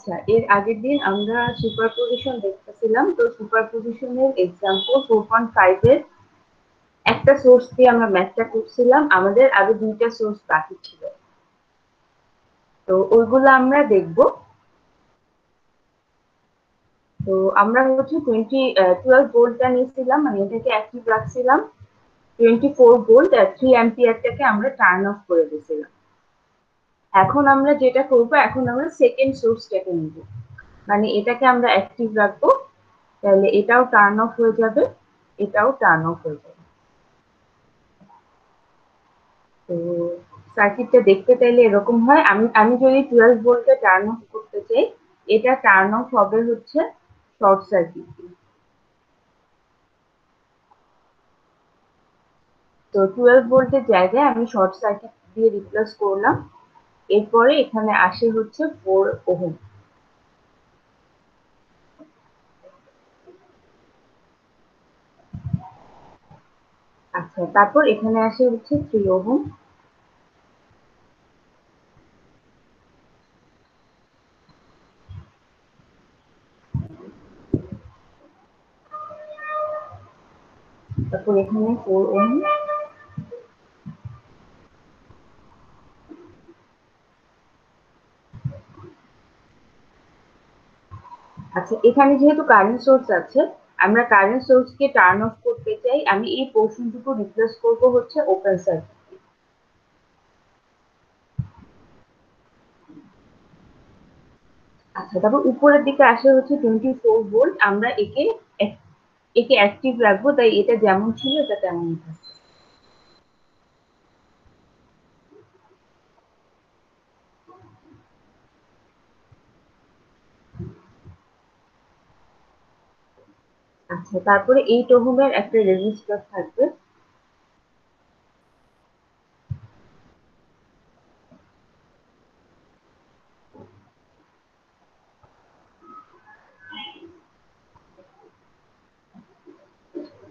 আচ্ছা, এর আগের দিন আমরা সুপারপজিশন দেখতেছিলাম। তো সুপারপজিশনের এক্সাম্পল 4.5 এর একটা সোর্স দিয়ে আমরা ম্যাথটা করছিলাম। আমাদের আরো দুইটা সোর্স বাকি ছিল, তো ওইগুলো আমরা দেখব। তো আমরা হচ্ছে 12 ভোল্টটা নিয়েছিলাম, মানে এটাকে অ্যাক্টিভ রাখছিলাম। 24 ভোল্ট আর 3 অ্যাম্পিয়ারটাকে আমরা টার্ন অফ করে দিয়েছিলাম। এখন আমরা যেটা করব, এখন আমরা সেকেন্ড সোর্সটাকে নিব, মানে এটাকে আমরা অ্যাক্টিভ রাখবো। তাহলে এটাও টার্ন অফ হয়ে যাবে, এটাও টার্ন অফ হয়ে যাবে। তো সার্কিটটা দেখতে চাইলে এরকম হয়। আমি আমি যদি 12 ভোল্টকে টার্ন অফ করতে চাই, এটা টার্ন অফ হবে হচ্ছে শর্ট সার্কিট। তো 12 ভোল্টের জায়গায় আমি শর্ট সার্কিট দিয়ে রিপ্লেস করলাম। এরপরে এখানে আসে হচ্ছে 4 ওহম। আচ্ছা, তারপর এখানে আসে হচ্ছে 3 ওহম। তারপর এখানে 4 ওহম। আচ্ছা, এখানে যেহেতু কারেন্ট সোর্স আছে, আমরা কারেন্ট সোর্সকে টার্ন অফ করতে চাই। আমি এই পোর্শনটুকু রিপ্লেস করব হচ্ছে ওপেন সার্কিট। আচ্ছা, তারপর উপরের দিকে আসে হচ্ছে 24 ভোল্ট। আমরা একে একে অ্যাক্টিভ রাখবো, তাই এটা যেমন ছিল এটা তেমনই থাকবে। আচ্ছা, তারপরে 8 ওহমের একটা রেজিস্টর থাকবে।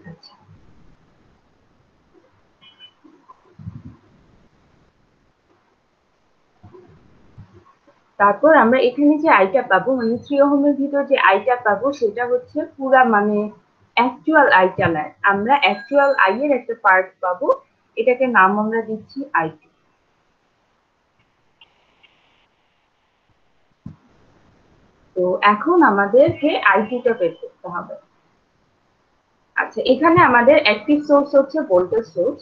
আচ্ছা, তারপর আমরা এখানে যে আইটা পাবো, মানে 3 ওহমের ভিতর যে আইটা পাবো, সেটা হচ্ছে পুরা মানে অ্যাকচুয়াল আইটা নয়, আমরা অ্যাকচুয়াল আই এর একটা পার্ট পাবো। এটাকে নাম আমরা দিচ্ছি আই2। তো এখন আমাদেরকে আই2টা বের করতে হবে। আচ্ছা, এখানে আমাদের অ্যাক্টিভ সোর্স হচ্ছে ভোল্টেজ সোর্স।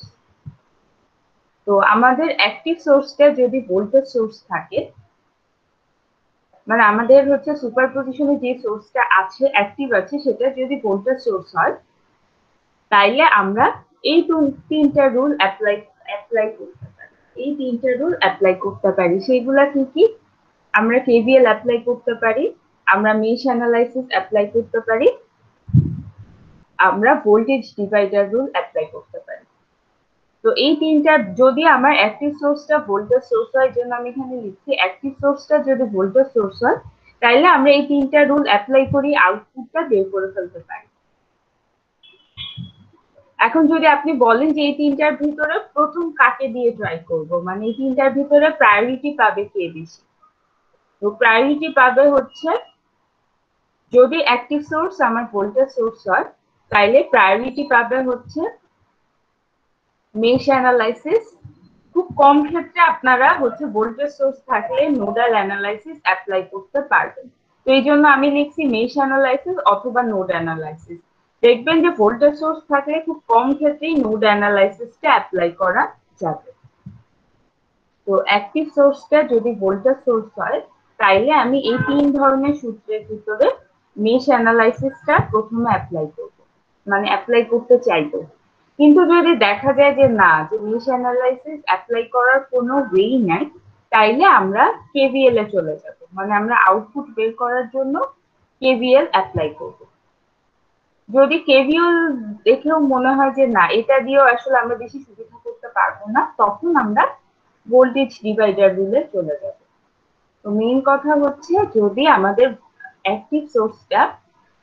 তো আমাদের অ্যাক্টিভ সোর্সটা যদি ভোল্টেজ সোর্স থাকে, মানে আমাদের হচ্ছে সুপারপজিশনে যে সোর্সটা আছে, অ্যাক্টিভ আছে, সেটা যদি ভোল্টেজ সোর্স হয়, তাইলে আমরা এই তিনটা রুল অ্যাপ্লাই করতে পারি। এই তিনটা রুল অ্যাপ্লাই করতে পারি। সেইগুলা কি কি? আমরা কেভিএল অ্যাপ্লাই করতে পারি, আমরা মেশ অ্যানালাইসিস অ্যাপ্লাই করতে পারি, আমরা ভোল্টেজ ডিভাইডার রুল অ্যাপ্লাই করতে পারি। তো এই তিনটা, যদি আমার অ্যাক্টিভ সোর্সটা ভোল্টেজ সোর্স হয়, জন্য আমি এখানে লিখছি অ্যাক্টিভ সোর্সটা যদি ভোল্টেজ সোর্স হয়, তাইলে আমরা এই তিনটা রুল অ্যাপ্লাই করি, আউটপুটটা বের করে ফেলতে পারি। এখন যদি আপনি বলেন যে এই তিনটার ভিতরে প্রথম কাকে দিয়ে ট্রাই করব, মানে এই তিনটার ভিতরে প্রায়োরিটি পাবে কে বেশি? তো প্রায়োরিটি পাবে হচ্ছে, যদি অ্যাক্টিভ সোর্স আমার ভোল্টেজ সোর্স হয়, তাইলে প্রায়োরিটি পাবে হচ্ছে মেশ অ্যানালাইসিস। খুব কম ক্ষেত্রে আপনারা হচ্ছে ভোল্টেজ সোর্স থাকলে নোডাল অ্যানালাইসিস অ্যাপ্লাই করতে পারবেন। তো এই জন্য আমি লিখছি মেশ অ্যানালাইসিস অথবা নোড অ্যানালাইসিস। দেখবেন যে ভোল্টেজ সোর্স থাকলে খুব কম ক্ষেত্রেই নোড অ্যানালাইসিসটা অ্যাপ্লাই করা যাবে। তো অ্যাক্টিভ সোর্সটা যদি ভোল্টেজ সোর্স হয়, তাইলে আমি এই তিন ধরনের সূত্রের ভিতরে মেশ অ্যানালাইসিসটা প্রথমে অ্যাপ্লাই করব, মানে অ্যাপ্লাই করতে চাইবো। কিন্তু যদি দেখা যায় যে না, যে মেশ অ্যানালাইসিস অ্যাপ্লাই করার কোনো ওয়েই নাই, তাইলে আমরা কেভিএল এ চলে যাব, মানে আমরা আউটপুট বের করার জন্য কেভিএল অ্যাপ্লাই করব। যদি কেভিএল দেখেও মনে হয় যে না, এটা দিয়েও আসলে আমরা বেশি সুবিধা করতে পারবো না, তখন আমরা ভোল্টেজ ডিভাইডার রুলে চলে যাব। তো মেইন কথা হচ্ছে, যদি আমাদের অ্যাক্টিভ সোর্সটা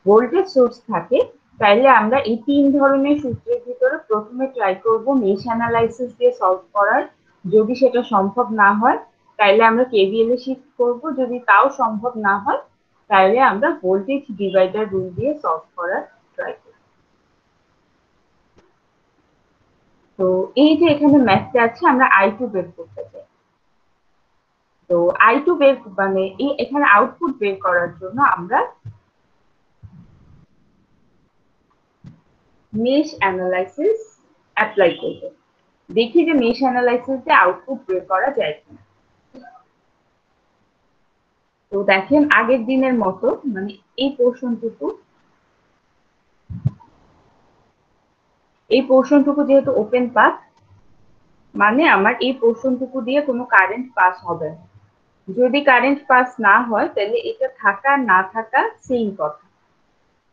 ভোল্টেজ সোর্স থাকে, তাইলে আমরা এই তিন ধরনের সূত্রের ভিতরে প্রথমে ট্রাই করব মেশ অ্যানালাইসিস দিয়ে সলভ করার। যদি সেটা সম্ভব না হয়, তাইলে আমরা কেভিএল এ শিফট করব, যদি তাও সম্ভব না হয় তাহলে আমরা ভোল্টেজ ডিভাইডার রুল দিয়ে সলভ করার ট্রাই করব। তো এই যে এখানে ম্যাথটা আছে, আমরা I2 বের করতে চাই। তো I2 বের মানে এই এখানে আউটপুট বের করার জন্য আমরা মেশ অ্যানালাইসিস অ্যাপ্লাই করব। দেখি যে মেশ অ্যানালাইসিস দিয়ে আউটপুট বের করা যায় কিনা। তো দেখেন আগের দিনের মতো, মানে এই পোর্শনটুকু যেহেতু ওপেন পাথ, মানে আমার এই পোর্শনটুকু দিয়ে কোনো কারেন্ট পাস হবে না। যদি কারেন্ট পাস না হয় তাহলে এটা থাকা না থাকা সেম কথা।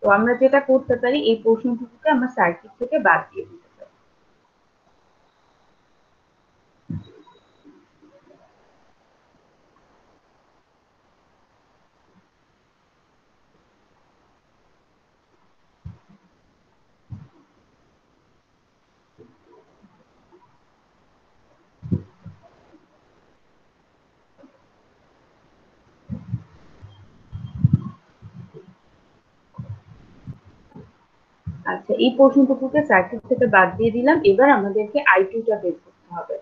তো আমরা যেটা করতে পারি, এই পোর্শনটুকুকে আমরা সার্কিট থেকে বাদ দিয়ে দিতে পারি। আচ্ছা, এই পোর্শনটুকুকে সার্কিট থেকে বাদ দিয়ে দিলাম। এবার আমাদেরকে I2 টা বের করতে হবে।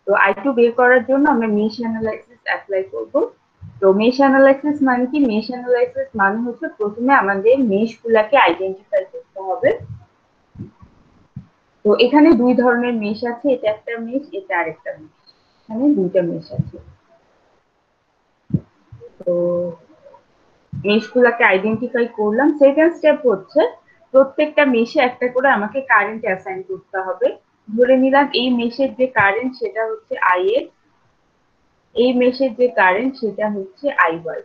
তো I2 বের করার জন্য আমরা মেশ অ্যানালাইসিস অ্যাপ্লাই করব। তো মেশ অ্যানালাইসিস মানে কি? মেশ অ্যানালাইসিস মানে হচ্ছে প্রথমে আমাদের মেশ গুলাকে আইডেন্টিফাই করতে হবে। তো এখানে দুই ধরনের মেশ আছে, এটা একটা মেশ, এটা আরেকটা মেশ। এখানে দুইটা মেশ আছে। তো মেশ গুলাকে আইডেন্টিফাই করলাম। সেকেন্ড স্টেপ হচ্ছে প্রত্যেকটা মেশে একটা করে আমাকে কারেন্ট অ্যাসাইন করতে হবে। ধরে নিলাম এই মেশের যে কারেন্ট সেটা হচ্ছে IX, এই মেশের যে কারেন্ট সেটা হচ্ছে IY।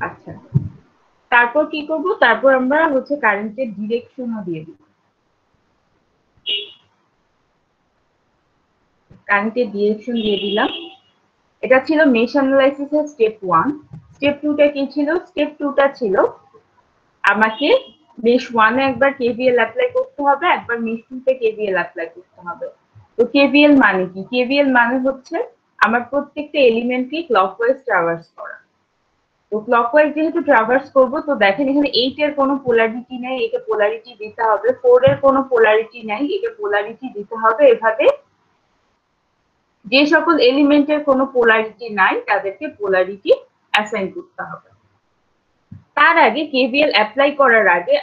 আচ্ছা, তারপর কি করব? তারপর আমরা হচ্ছে কারেন্টের ডিরেকশনও দিয়ে দিব। কারেন্টের ডিরেকশন দিয়ে দিলাম। এটা ছিল মেশ অ্যানালাইসিসের স্টেপ 1। স্টেপ 2 টা কি ছিল? স্টেপ 2 টা ছিল আমাকে মেশ 1 এ একবার কেভিএল অ্যাপ্লাই করতে হবে, একবার মেশ 2 তে কেভিএল অ্যাপ্লাই করতে হবে। তো কেভিএল মানে কি? কেভিএল মানে হচ্ছে আমার প্রত্যেকটা এলিমেন্টকে ক্লকওয়াইজ ট্রাভার্স করা। তো ক্লকওয়াইজ যেহেতু ট্রাভার্স করব, তো দেখেন এখানে 8 এর কোনো পোলারিটি নেই, একে পোলারিটি দিতে হবে। 4 এর কোনো পোলারিটি নাই, একে পোলারিটি দিতে হবে। এভাবে যে সকল এলিমেন্টের কোনো পোলারিটি নাই তাদেরকে পোলারিটি অ্যাসাইন করতে হবে। তার আগে কেভিএল অ্যাপ্লাই করার আগে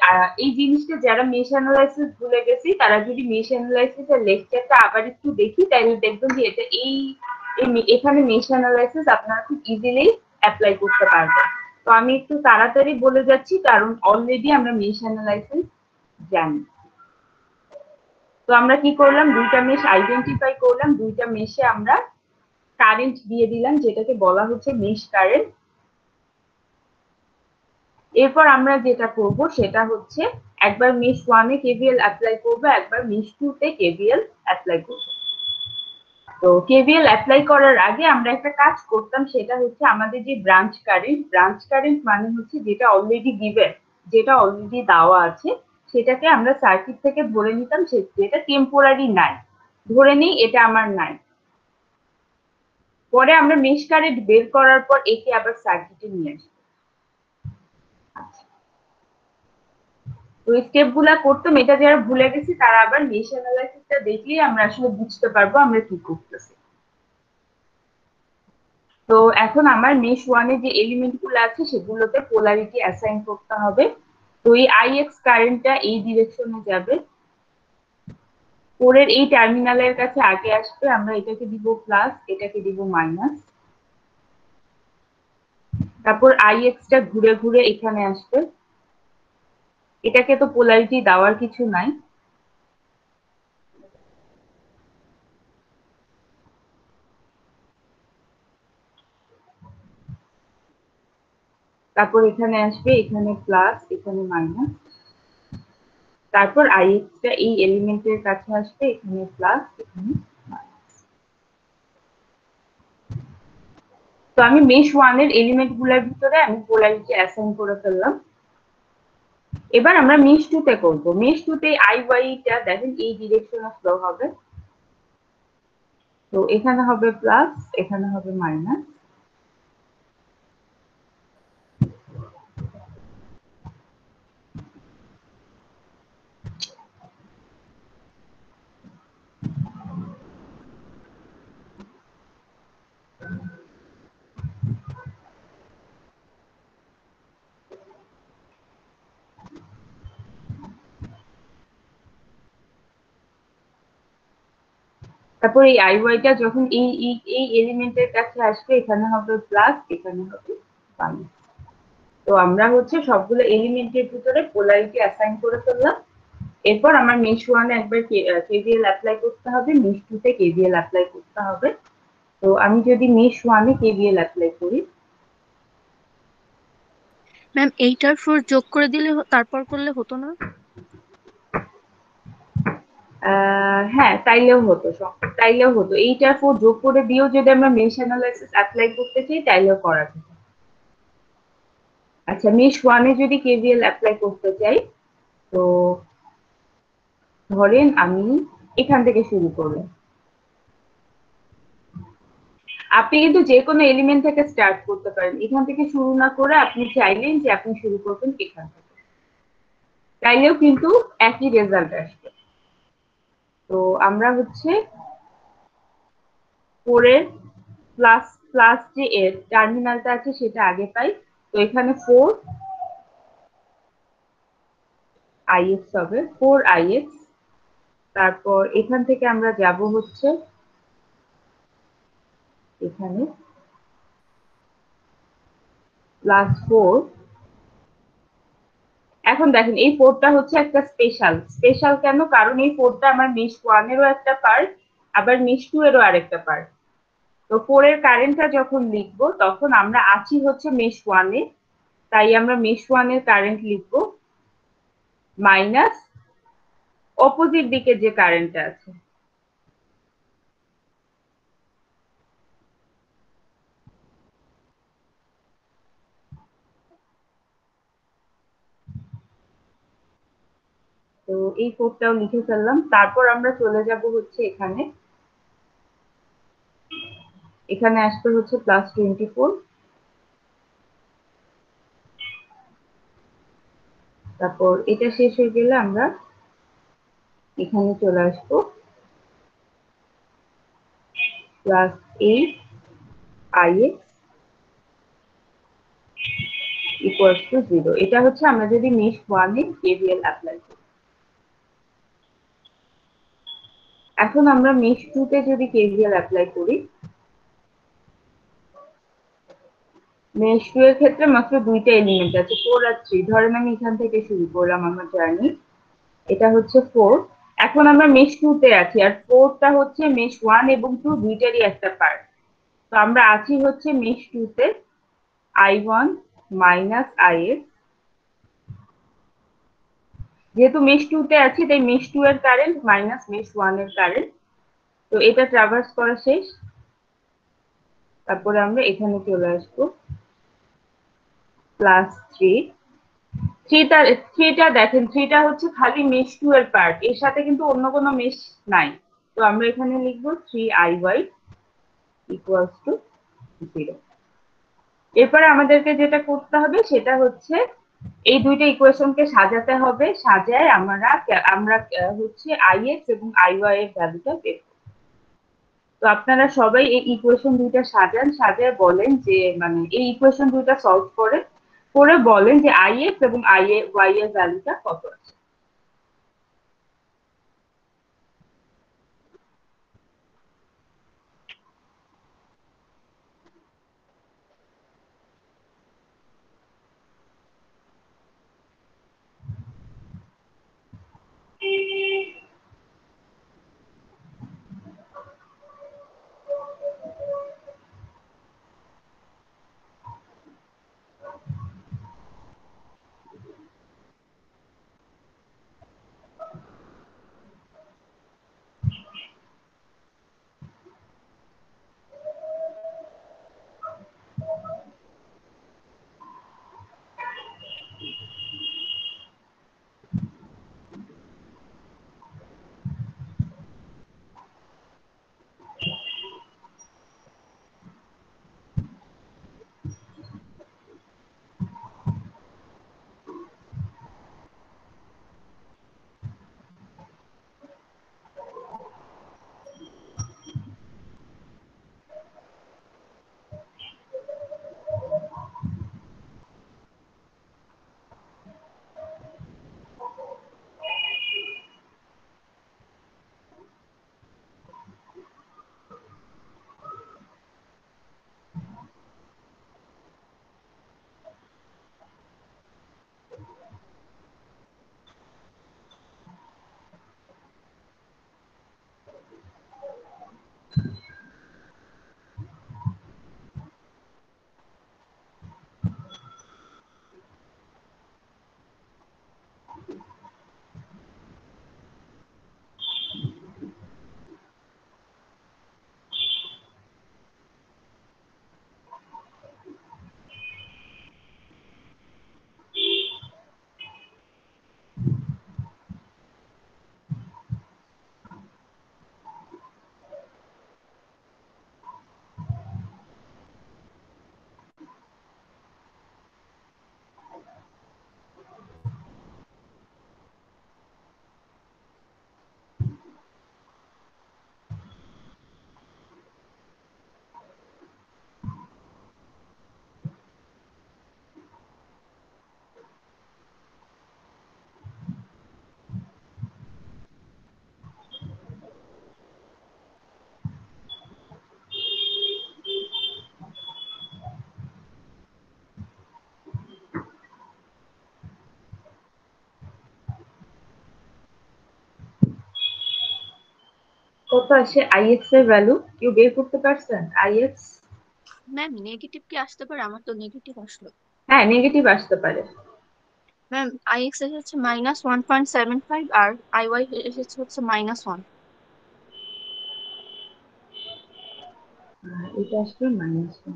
এই জিনিসটা যারা মেশ অ্যানালাইসিস ভুলে গেছি, তারা যদি মেশ অ্যানালাইসিস এর লেকচারটা আবার একটু দেখি তাহলে দেখবেন যে এটা এখানে মেশ অ্যানালাইসিস আপনারা খুব ইজিলি অ্যাপ্লাই করতে পারবেন। তো আমি একটু তাড়াতাড়ি বলে যাচ্ছি কারণ অলরেডি আমরা মেশ অ্যানালাইসিস জানি। তো আমরা কি করলাম? দুইটা মেশ আইডেন্টিফাই করলাম, দুইটা মেশে আমরা কারেন্ট দিয়ে দিলাম যেটাকে বলা হচ্ছে মেশ কারেন্ট। এরপর আমরা যেটা করব সেটা হচ্ছে একবার মেশ 1 এ কেভিএল অ্যাপ্লাই করব, একবার মেশ 2 তে কেভিএল অ্যাপ্লাই করব। তো কেভিএল অ্যাপ্লাই করার আগে আমরা একটা কাজ করতাম, সেটা হচ্ছে আমাদের যে ব্রাঞ্চ কারেন্ট মানে হচ্ছে যেটা অলরেডি গিভেন, যেটা অলরেডি দেওয়া আছে, সেটাকে আমরা সার্কিট থেকে ধরে নিতাম যেটা টেম্পোরারি নাই। ধরে নিই এটা আমার নাই। পরে আমরা মেশ কারেন্ট বের করার পর একে আবার সার্কিটে নিয়ে আসি। তো স্টেপ গুলা করতাম, এটা যারা ভুলে গেছি তারা আবার মেশ অ্যানালাইসিসটা দেখলেই আমরা আসলে বুঝতে পারবো আমরা কি করতেছি। তো এখন আমার মেশ 1 এ যে এলিমেন্ট গুলো আছে সেগুলোতে পোলারিটি অ্যাসাইন করতে হবে। তো এই IX কারেন্টটা এই ডিরেকশনে যাবে, পরের এই টার্মিনালের কাছে আগে আসবে, আমরা এটাকে দিব প্লাস, এটাকে দিব মাইনাস। তারপর IX টা ঘুরে ঘুরে এখানে আসবে, এটাকে তো পোলারিটি দেওয়ার কিছু নাই। তারপর এখানে আসবে, এখানে প্লাস, এখানে মাইনাস। তারপর IX টা এই এলিমেন্টের কাছে আসবে, এখানে প্লাস, এখানে মাইনাস। তো আমি মেশ 1 এর এলিমেন্ট গুলোর ভিতরে আমি পোলারিটি অ্যাসাইন করে ফেললাম। এবার আমরা মেশ টুতে করবো। মেশ টুতে আই ওয়াইটা দেখেন এই ডিরেকশনে ফ্লো হবে। তো এখানে হবে প্লাস, এখানে হবে মাইনাস। তারপর এই আই ওয়াইটা যখন এই এলিমেন্টের কাছে আসবে, এখানে হবে প্লাস, এখানে হবে মাইনাস। তো আমরা হচ্ছে সবগুলো এলিমেন্টের ভিতরে পোলারিটি অ্যাসাইন করে ফেললাম। এরপর আমার মেশ ওয়ানে একবার কেভিএল অ্যাপ্লাই করতে হবে, মেশ টুতে কেভিএল অ্যাপ্লাই করতে হবে। তো আমি যদি মেশ ওয়ানে কেভিএল অ্যাপ্লাই করি, ম্যাম 8 আর 4 যোগ করে দিলে তারপর করলে হতো না? হ্যাঁ তাইলেও হতো 8 আর 4 যোগ করে দিয়েও যদি আমরা মেশ অ্যানালাইসিস অ্যাপ্লাই করতে চাই তাইলেও করা যেত। আচ্ছা, মেশ ওয়ানে যদি কেভিএল অ্যাপ্লাই করতে চাই, তো ধরেন আমি এখান থেকে শুরু করলাম। আপনি কিন্তু যে কোনো এলিমেন্ট থেকে স্টার্ট করতে পারেন, এখান থেকে শুরু না করে আপনি চাইলেন যে আপনি শুরু করবেন এখান থেকে, তাইলেও কিন্তু একই রেজাল্ট আসবে। তো আমরা হচ্ছে ফোরের প্লাস প্লাস যে এর টার্মিনালটা আছে সেটা আগে পাই। তো এখানে 4 ix হবে, 4 ix। তারপর এখান থেকে আমরা যাব হচ্ছে এখানে +4। এখন দেখেন এই 4টা হচ্ছে একটা স্পেশাল কেন? কারণ এই 4টা আমার মেশ ওয়ানেরও একটা পার্ট, আবার মেশ টু এরও আরেকটা পার্ট। তো 4 এর কারেন্টটা যখন লিখবো তখন আমরা আছি হচ্ছে মেশ ওয়ানে, তাই আমরা মেশ ওয়ানের কারেন্ট লিখবো মাইনাস অপোজিট দিকে যে কারেন্টটা আছে। তো এই 4টাও লিখে ফেললাম। তারপর আমরা চলে যাব হচ্ছে এখানে, এখানে আসবে হচ্ছে +24। তারপর এটা শেষ হয়ে গেলে আমরা এখানে চলে আসবো +8 ix = 0। এটা হচ্ছে আমরা যদি মেশ ওয়ানে কেভিএল অ্যাপ্লাই করি। এখন আমরা মেশ টুতে যদি কেভিএল অ্যাপ্লাই করি, মেশ টু এর ক্ষেত্রে মাত্র দুইটা এলিমেন্ট আছে, 4 আর 3। ধরেন আমি এখান থেকে শুরু করলাম আমার জার্নি, এটা হচ্ছে 4। এখন আমরা মেশ টুতে আছি, আর 4টা হচ্ছে মেশ ওয়ান এবং টু দুইটারই একটা পার্ট। তো আমরা আছি হচ্ছে মেশ টুতে, I1 মাইনাস ix। যেহেতু মেশ টুতে আছি তাই মেশ টু এর কারেন্ট মাইনাস মেশ ওয়ান এর কারেন্ট। তো এটা ট্রাভার্স করা শেষ। তারপরে আমরা এখানে চলে আসবো +3। থ্রিটা দেখেন, থ্রিটা হচ্ছে খালি মেশ টু এর পার্ট, এর সাথে কিন্তু অন্য কোনো মেশ নাই। তো আমরা এখানে লিখবো 3iy = 0। এরপরে আমাদেরকে যেটা করতে হবে সেটা হচ্ছে এই দুইটা ইকুয়েশনকে সাজাতে হবে, সাজায় আমরা হচ্ছে ix এবং iy এর ভ্যালুটা বের করব। তো আপনারা সবাই এই ইকুয়েশন দুইটা সাজান, সাজায় বলেন যে মানে এই ইকুয়েশন দুইটা সলভ করে করে বলেন যে ix এবং y এর ভ্যালুটা কত আছে। কত আসে আইএক্স এর ভ্যালু কেউ বের করতে পারছেন? আইএক্স, ম্যাম নেগেটিভ কি আসতে পারে? আমার তো নেগেটিভ আসলো। হ্যাঁ নেগেটিভ আসতে পারে। ম্যাম আইএক্স এসেছে -1.75 আর আইওয়াই এসেছে হচ্ছে -1। এটা আসবে -1।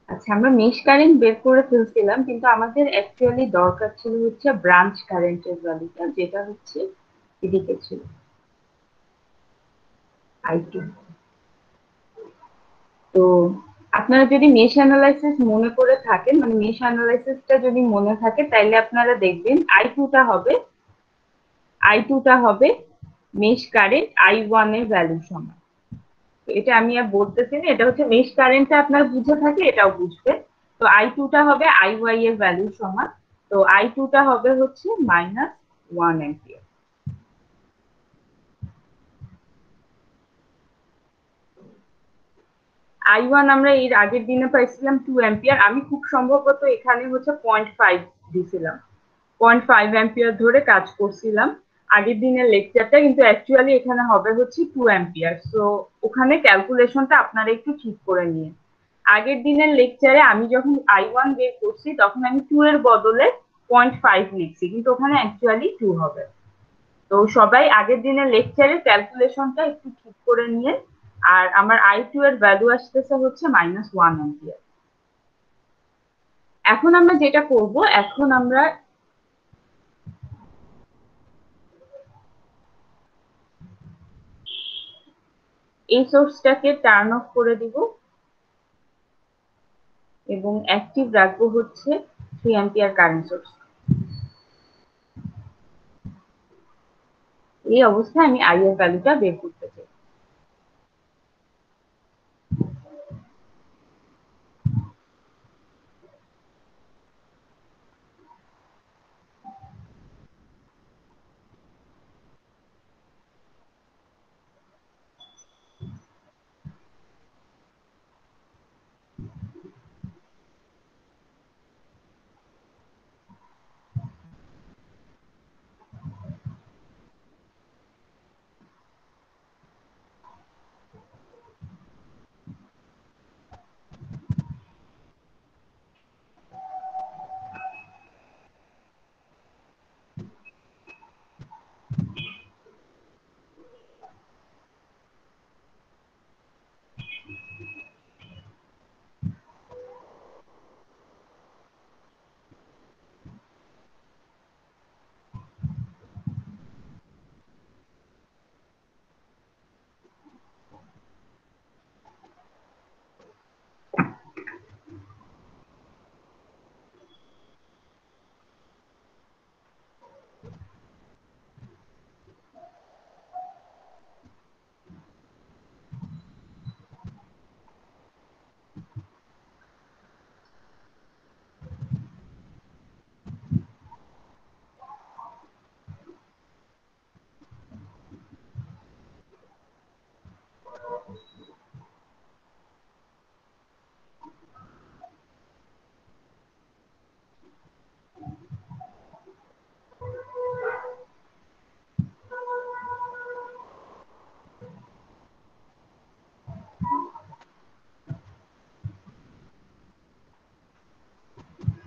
আচ্ছা, আমরা মেশ কারেন্ট বের করে ফেলছিলাম, কিন্তু আমাদের অ্যাকচুয়ালি দরকার ছিল হচ্ছে ব্রাঞ্চ কারেন্টের ভ্যালুটা, যেটা হচ্ছে এদিকে ছিল I2। তো আপনারা যদি মেশ অ্যানালাইসিস মনে করে থাকেন, মানে মেশ অ্যানালাইসিসটা যদি মনে থাকে, তাইলে আপনারা দেখবেন আই টুটা হবে মেশ কারেন্ট I1 এর ভ্যালু সমান। তো এটা আমি আর বলতেছি না, এটা হচ্ছে মেশ কারেন্টটা আপনার বুঝে থাকে, এটাও বুঝবে। তো I2টা হবে IY এর ভ্যালু সমান। তো I2টা হবে হচ্ছে -1 অ্যাম্পিয়ার। I1 আমরা এর আগের দিনে পাইছিলাম 2 অ্যাম্পিয়ার, আমি খুব সম্ভবত এখানে হচ্ছে 0.5 দিছিলাম, 0.5 অ্যাম্পিয়ার ধরে কাজ করছিলাম আগের দিনের লেকচারটা, কিন্তু অ্যাকচুয়ালি এখানে হবে হচ্ছে 2 অ্যাম্পিয়ার। সো ওখানে ক্যালকুলেশনটা আপনারা একটু ঠিক করে নিন। আগের দিনের লেকচারে আমি যখন I1 বের করছি তখন আমি 2 এর বদলে 0.5 লিখছি, কিন্তু ওখানে অ্যাকচুয়ালি 2 হবে। তো সবাই আগের দিনের লেকচারের ক্যালকুলেশনটা একটু ঠিক করে নিয়ে। আর আমার I2 এর ভ্যালু আসতেছে হচ্ছে -1 অ্যাম্পিয়ার। এখন আমরা যেটা করব, এখন আমরা এই সোর্সটাকে টার্ন অফ করে দিব এবং অ্যাক্টিভ রাখবো হচ্ছে 3 অ্যাম্পিয়ার কারেন্ট সোর্স। এই অবস্থায় আমি আই এর ভ্যালুটা বের করতে চাই।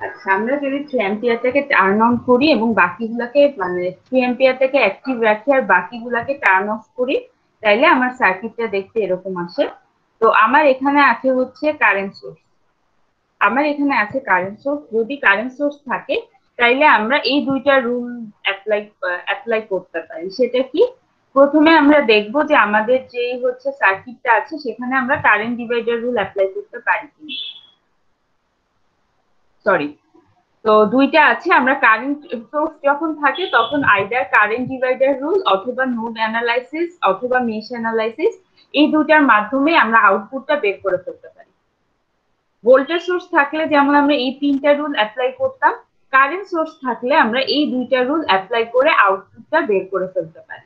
আচ্ছা, আমরা যদি 3 অ্যাম্পিয়ারটাকে টার্ন অন করি এবং বাকিগুলাকে মানে 3 অ্যাম্পিয়ারটাকে অ্যাক্টিভ রাখি আর বাকিগুলাকে টার্ন অফ করি, তাইলে আমার সার্কিটটা দেখতে এরকম আসে। তো আমার এখানে আছে হচ্ছে কারেন্ট সোর্স, যদি কারেন্ট সোর্স থাকে তাইলে আমরা এই দুইটা রুল অ্যাপ্লাই করতে পারি। সেটা কি? প্রথমে আমরা দেখব যে আমাদের যে হচ্ছে সার্কিটটা আছে সেখানে আমরা কারেন্ট ডিভাইডার রুল অ্যাপ্লাই করতে পারি কিনা। সরি, তো দুইটা আছে, আমরা কারেন্ট সোর্স যখন থাকে তখন আইদার কারেন্ট ডিভাইডার রুল অথবা নোড অ্যানালাইসিস অথবা মেশ অ্যানালাইসিস, এই দুইটার মাধ্যমে আমরা আউটপুটটা বের করে ফেলতে পারি। ভোল্টেজ সোর্স থাকলে যেমন আমরা এই 3টা রুল অ্যাপ্লাই করতাম, কারেন্ট সোর্স থাকলে আমরা এই 2টা রুল অ্যাপ্লাই করে আউটপুটটা বের করে ফেলতে পারি।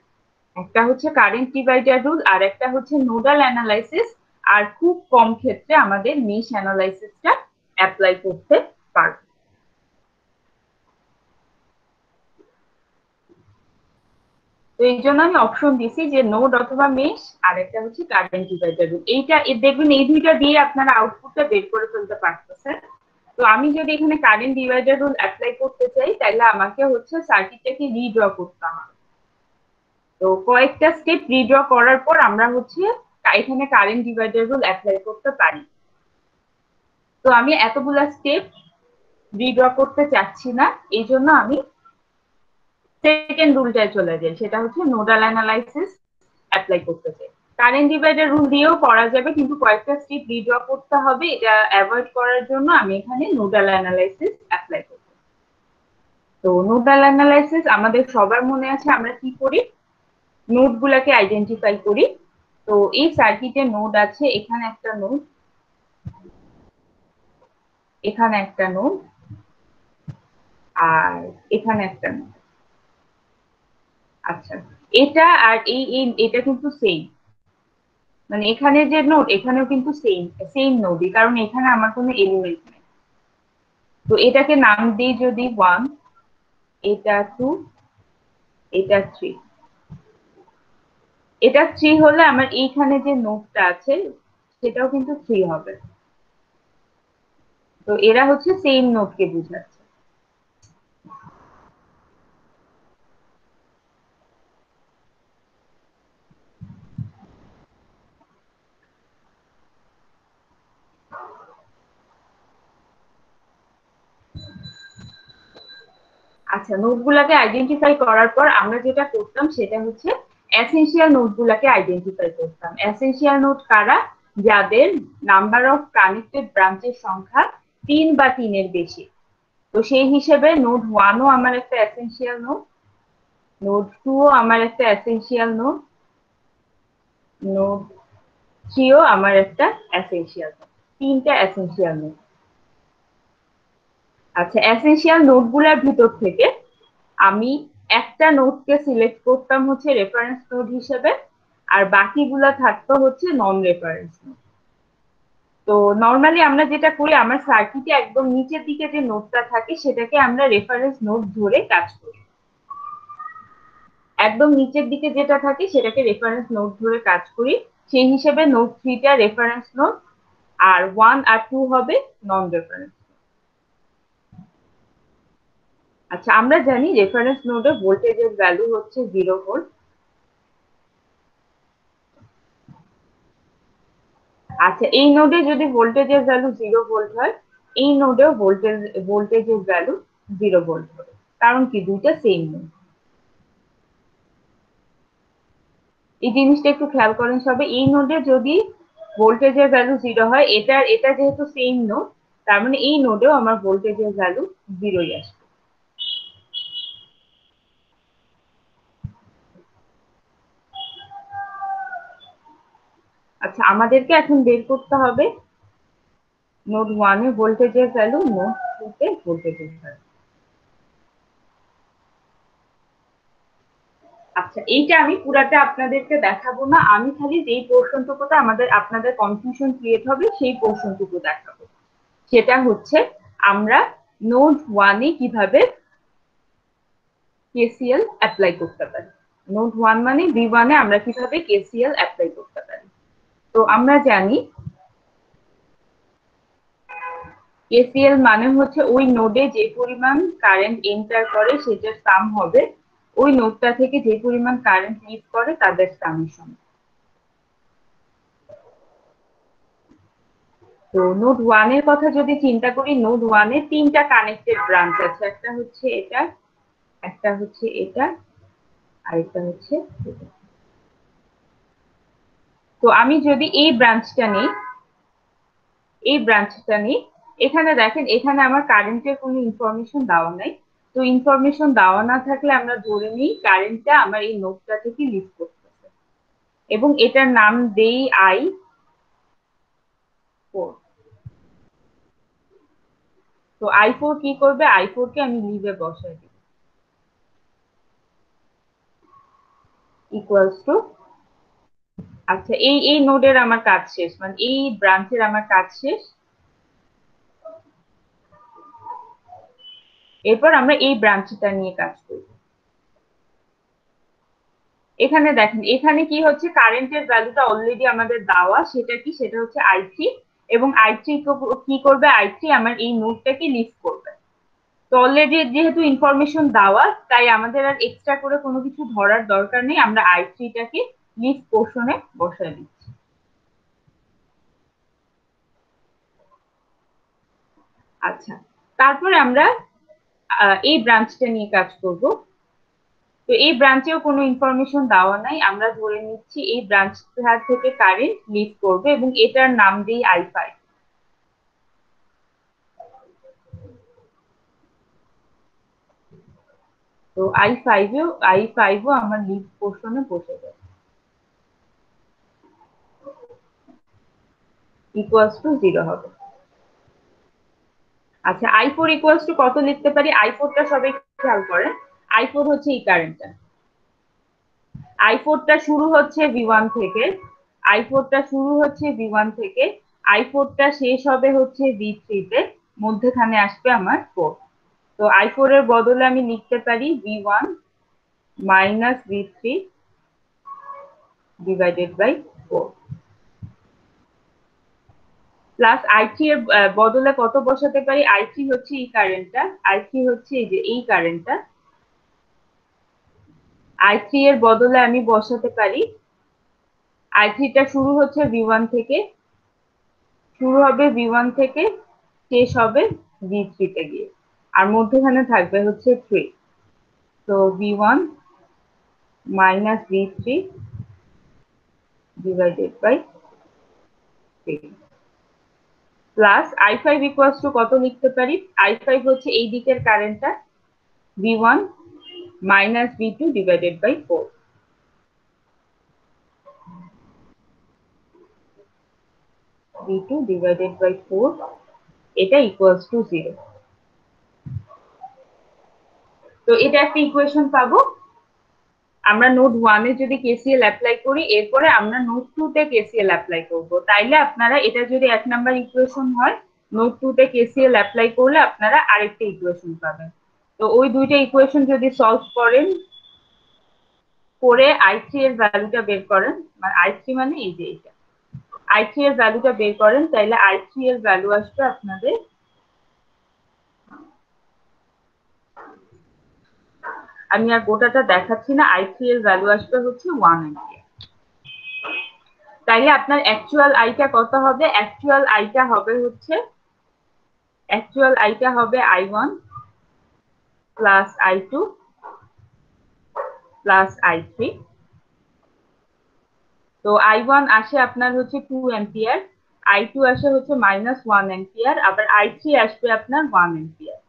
একটা হচ্ছে কারেন্ট ডিভাইডার রুল আর একটা হচ্ছে নোডাল অ্যানালাইসিস, আর খুব কম ক্ষেত্রে আমাদের মেশ অ্যানালাইসিসটা অ্যাপ্লাই করতে পারবো। তো এই জন্য আমি অপশন দিছি যে নোড অথবা মেশ, আর একটা হচ্ছে কারেন্ট ডিভাইডার রুল। এইটা দেখবেন এই দুইটা দিয়ে আপনারা আউটপুটটা বের করে ফেলতে পারতেছেন। তো আমি যদি এখানে কারেন্ট ডিভাইডার রুল অ্যাপ্লাই করতে চাই, তাহলে আমাকে হচ্ছে সার্কিটটাকে রিড্র করতে হবে। তো কয়েকটা স্টেপ রিড্র করার পর আমরা হচ্ছে এখানে কারেন্ট ডিভাইডার রুল অ্যাপ্লাই করতে পারি। তো আমি এতগুলা স্টেপ রিড্র করতে চাচ্ছি না, এই জন্য আমি সেকেন্ড রুলটায় চলে যাই, সেটা হচ্ছে নোডাল অ্যানালাইসিস অ্যাপ্লাই করতে চাই। কারেন্ট ডিভাইডার রুল দিয়েও করা যাবে, কিন্তু কয়েকটা স্টেপ রিড্র করতে হবে, এটা অ্যাভয়েড করার জন্য আমি এখানে নোডাল অ্যানালাইসিস অ্যাপ্লাই করব। তো নোডাল অ্যানালাইসিস আমাদের সবার মনে আছে আমরা কি করি, নোড গুলাকে আইডেন্টিফাই করি। তো এই সার্কিটে নোড আছে, এখানে একটা নোড, এখানে একটা নোড, আর এখানে একটা নোড। আচ্ছা, এটা আর এটা কিন্তু সেম, মানে এখানে যে নোড এখানেও কিন্তু সেম সেম নোডই, কারণ এখানে আমার কোনো এলিমেন্ট নেই। তো এটাকে নাম দিই যদি 1, এটা 2, এটা 3। এটা 3 হলে আমার এইখানে যে নোডটা আছে সেটাও কিন্তু 3 হবে। তো এরা হচ্ছে সেম নোডকে বোঝাচ্ছে। আচ্ছা, নোড গুলাকে আইডেন্টিফাই করার পর আমরা যেটা করতাম সেটা হচ্ছে এসেনশিয়াল নোড গুলাকে আইডেন্টিফাই করতাম। এসেনশিয়াল নোড কারা? যাদের নাম্বার অফ কানেক্টেড ব্রাঞ্চের সংখ্যা 3 বা 3 এর বেশি। তো সেই হিসেবে নোড 1ও আমার একটা এসেনশিয়াল নোড, নোড 2ও আমার একটা এসেনশিয়াল নোড, নোড 3ও আমার একটা এসেনশিয়াল নোড। তিনটা এসেনশিয়াল নোড। আচ্ছা, এসেনশিয়াল নোড গুলার ভিতর থেকে আমি একটা নোডকে সিলেক্ট করতাম হচ্ছে রেফারেন্স নোড হিসেবে, আর বাকিগুলা থাকতো হচ্ছে নন রেফারেন্স নোড। তো নর্মালি আমরা যেটা করি, আমার সার্কিটে একদম নিচের দিকে যে নোডটা থাকে সেটাকে আমরা রেফারেন্স নোড ধরে কাজ করি। একদম নিচের দিকে যেটা থাকে সেটাকে রেফারেন্স নোড ধরে কাজ করি। সেই হিসেবে নোড 3টা রেফারেন্স নোড, আর 1 আর 2 হবে নন রেফারেন্স। আচ্ছা, আমরা জানি রেফারেন্স নোডে ভোল্টেজের ভ্যালু হচ্ছে 0 ভোল্ট। আচ্ছা, এই নোডে যদি ভোল্টেজের ভ্যালু 0 ভোল্ট হয়, এই নোডেও ভোল্টেজের ভ্যালু 0 ভোল্ট হবে, কারণ কি দুইটা সেম নোড। এই জিনিসটা একটু খেয়াল করেন সবে, এই নোডে যদি ভোল্টেজের ভ্যালু 0 হয়, এটা যেহেতু সেম নোড, তার মানে এই নোডেও আমার ভোল্টেজের ভ্যালু 0ই আসবে। আচ্ছা, আমাদেরকে এখন বের করতে হবে নোড 1 এ ভোল্টেজের ভ্যালু, নোড 2 তে ভোল্টেজের ভ্যালু। আচ্ছা, এইটা আমি পুরাটা আপনাদেরকে দেখাবো না, আমি খালি যেই পোর্শনটুকুতে আপনাদের কনফিউশন ক্রিয়েট হবে সেই পোর্শনটুকু দেখাবো। সেটা হচ্ছে আমরা নোড 1 এ কিভাবে কেসিএল অ্যাপ্লাই করতে পারি। নোড 1 মানে V1 এ আমরা কিভাবে কেসিএল অ্যাপ্লাই করতে পারি। তো আমরা জানি কেসিএল মানে হচ্ছে ওই নোডে যে পরিমাণ কারেন্ট এন্টার করে সেটার সাম হবে ওই নোডটা থেকে যে পরিমাণ কারেন্ট লিভ করে তাদের সামের সমান। তো নোড 1 এর কথা যদি চিন্তা করি, নোড 1 এ 3টা কানেক্টেড ব্রাঞ্চ আছে, একটা হচ্ছে এটা, একটা হচ্ছে এটা, আর একটা হচ্ছে এটা। তো আমি যদি এই ব্রাঞ্চটা নিই, এই ব্রাঞ্চটা নিই, এখানে দেখেন এখানে আমার কারেন্টের কোনো ইনফরমেশন দেওয়া নাই। তো ইনফরমেশন দেওয়া না থাকলে আমরা ধরে নিই কারেন্টটা আমার এই নোডটা থেকে লিভ করতেছে, এবং এটার নাম দেই I4। তো I4 কি করবে, I4 কে আমি লিভে বসাই দিব, ইকুয়ালস টু, আচ্ছা এই এই নোডের আমার কাজ শেষ, মানে এই ব্রাঞ্চের আমার কাজ শেষ। এরপর আমরা এই ব্রাঞ্চটা নিয়ে কাজ করব। এখানে দেখেন, এখানে কি হচ্ছে, কারেন্টের ভ্যালুটা অলরেডি আমাদের দেওয়া, সেটা কি, সেটা হচ্ছে i3, এবং i3 কি করবে, i3 আমার এই নোডটাকে লিস্ট করবে। তো অলরেডি যেহেতু ইনফরমেশন দেওয়া, তাই আমাদের আর এক্সট্রা করে কোনো কিছু ধরার দরকার নেই, আমরা i3টাকে লিস্ট পোর্শনে বসায় দিচ্ছি। আচ্ছা, তারপরে আমরা এই ব্রাঞ্চটা নিয়ে কাজ করব। তো এই ব্রাঞ্চেও কোনো ইনফরমেশন দেওয়া নাই, আমরা ধরে নিচ্ছি এই ব্রাঞ্চ থেকে কারেন্ট লিড করবে এবং এটার নাম দিই i5। তো i5ও আমার লিড পোর্শনে বসে যাবে, ইকুয়ালস টু 0 হবে। আচ্ছা, i4 ইকুয়ালস টু কত লিখতে পারি, i4টা সবাই খেয়াল করেন। i4 হচ্ছে এই কারেন্টটা, i4টা শুরু হচ্ছে v1 থেকে, i4টা শুরু হচ্ছে v1 থেকে, i4টা শেষ হবে হচ্ছে v3 তে, মধ্যখানে আসবে আমার 4। তো i4 এর বদলে আমি লিখতে পারি v1 minus v3 divided by 4, plus i3 এর বদলে কত বসাতে পারি, i3 হচ্ছে এই কারেন্টটা, i3 হচ্ছে এই যে এই কারেন্টটা, i3 এর বদলে আমি বসাতে পারি, i3টা শুরু হচ্ছে v1 থেকে, শুরু হবে v1 থেকে, শেষ হবে v3 তে গিয়ে, আর মধ্যখানে থাকবে হচ্ছে 3। তো v1 minus v3 divided by 3, plus i5 equals to কত লিখতে পারি, i5 হচ্ছে এই দিকের কারেন্টটা, v1 minus v2 divided by 4, v2 divided by 4, এটা ইকুয়ালস টু 0। তো এটা একটা ইকুয়েশন পাবো। আমরা নোড 1 এ যদি কেসিএল অ্যাপ্লাই করি, এরপরে আমরা নোড 2 তে কেসিএল অ্যাপ্লাই করব, তাইলে আপনারা এটা যদি 1 নাম্বার ইকুয়েশন হয়, নোড 2 তে কেসিএল অ্যাপ্লাই করলে আপনারা আরেকটা ইকুয়েশন পাবেন। তো ওই দুইটা ইকুয়েশন যদি সলভ করেন, করে i3 এর ভ্যালুটা বের করেন, মানে i3 মানে এই যে এটা, i3 এর ভ্যালুটা বের করেন, তাইলে i3 এর ভ্যালু আসবে আপনাদের, আমি আর গোটাটা দেখাচ্ছি না, i3 এর ভ্যালু আসবে হচ্ছে 1 অ্যাম্পিয়ার। তাইলে আপনার অ্যাকচুয়াল আইটা কত হবে, অ্যাকচুয়াল আইটা হবে i1 plus i2 plus i3। তো i1 আসে আপনার হচ্ছে 2 অ্যাম্পিয়ার, i2 আসে হচ্ছে মাইনাস 1 অ্যাম্পিয়ার, আবার i3 আসবে আপনার 1 অ্যাম্পিয়ার।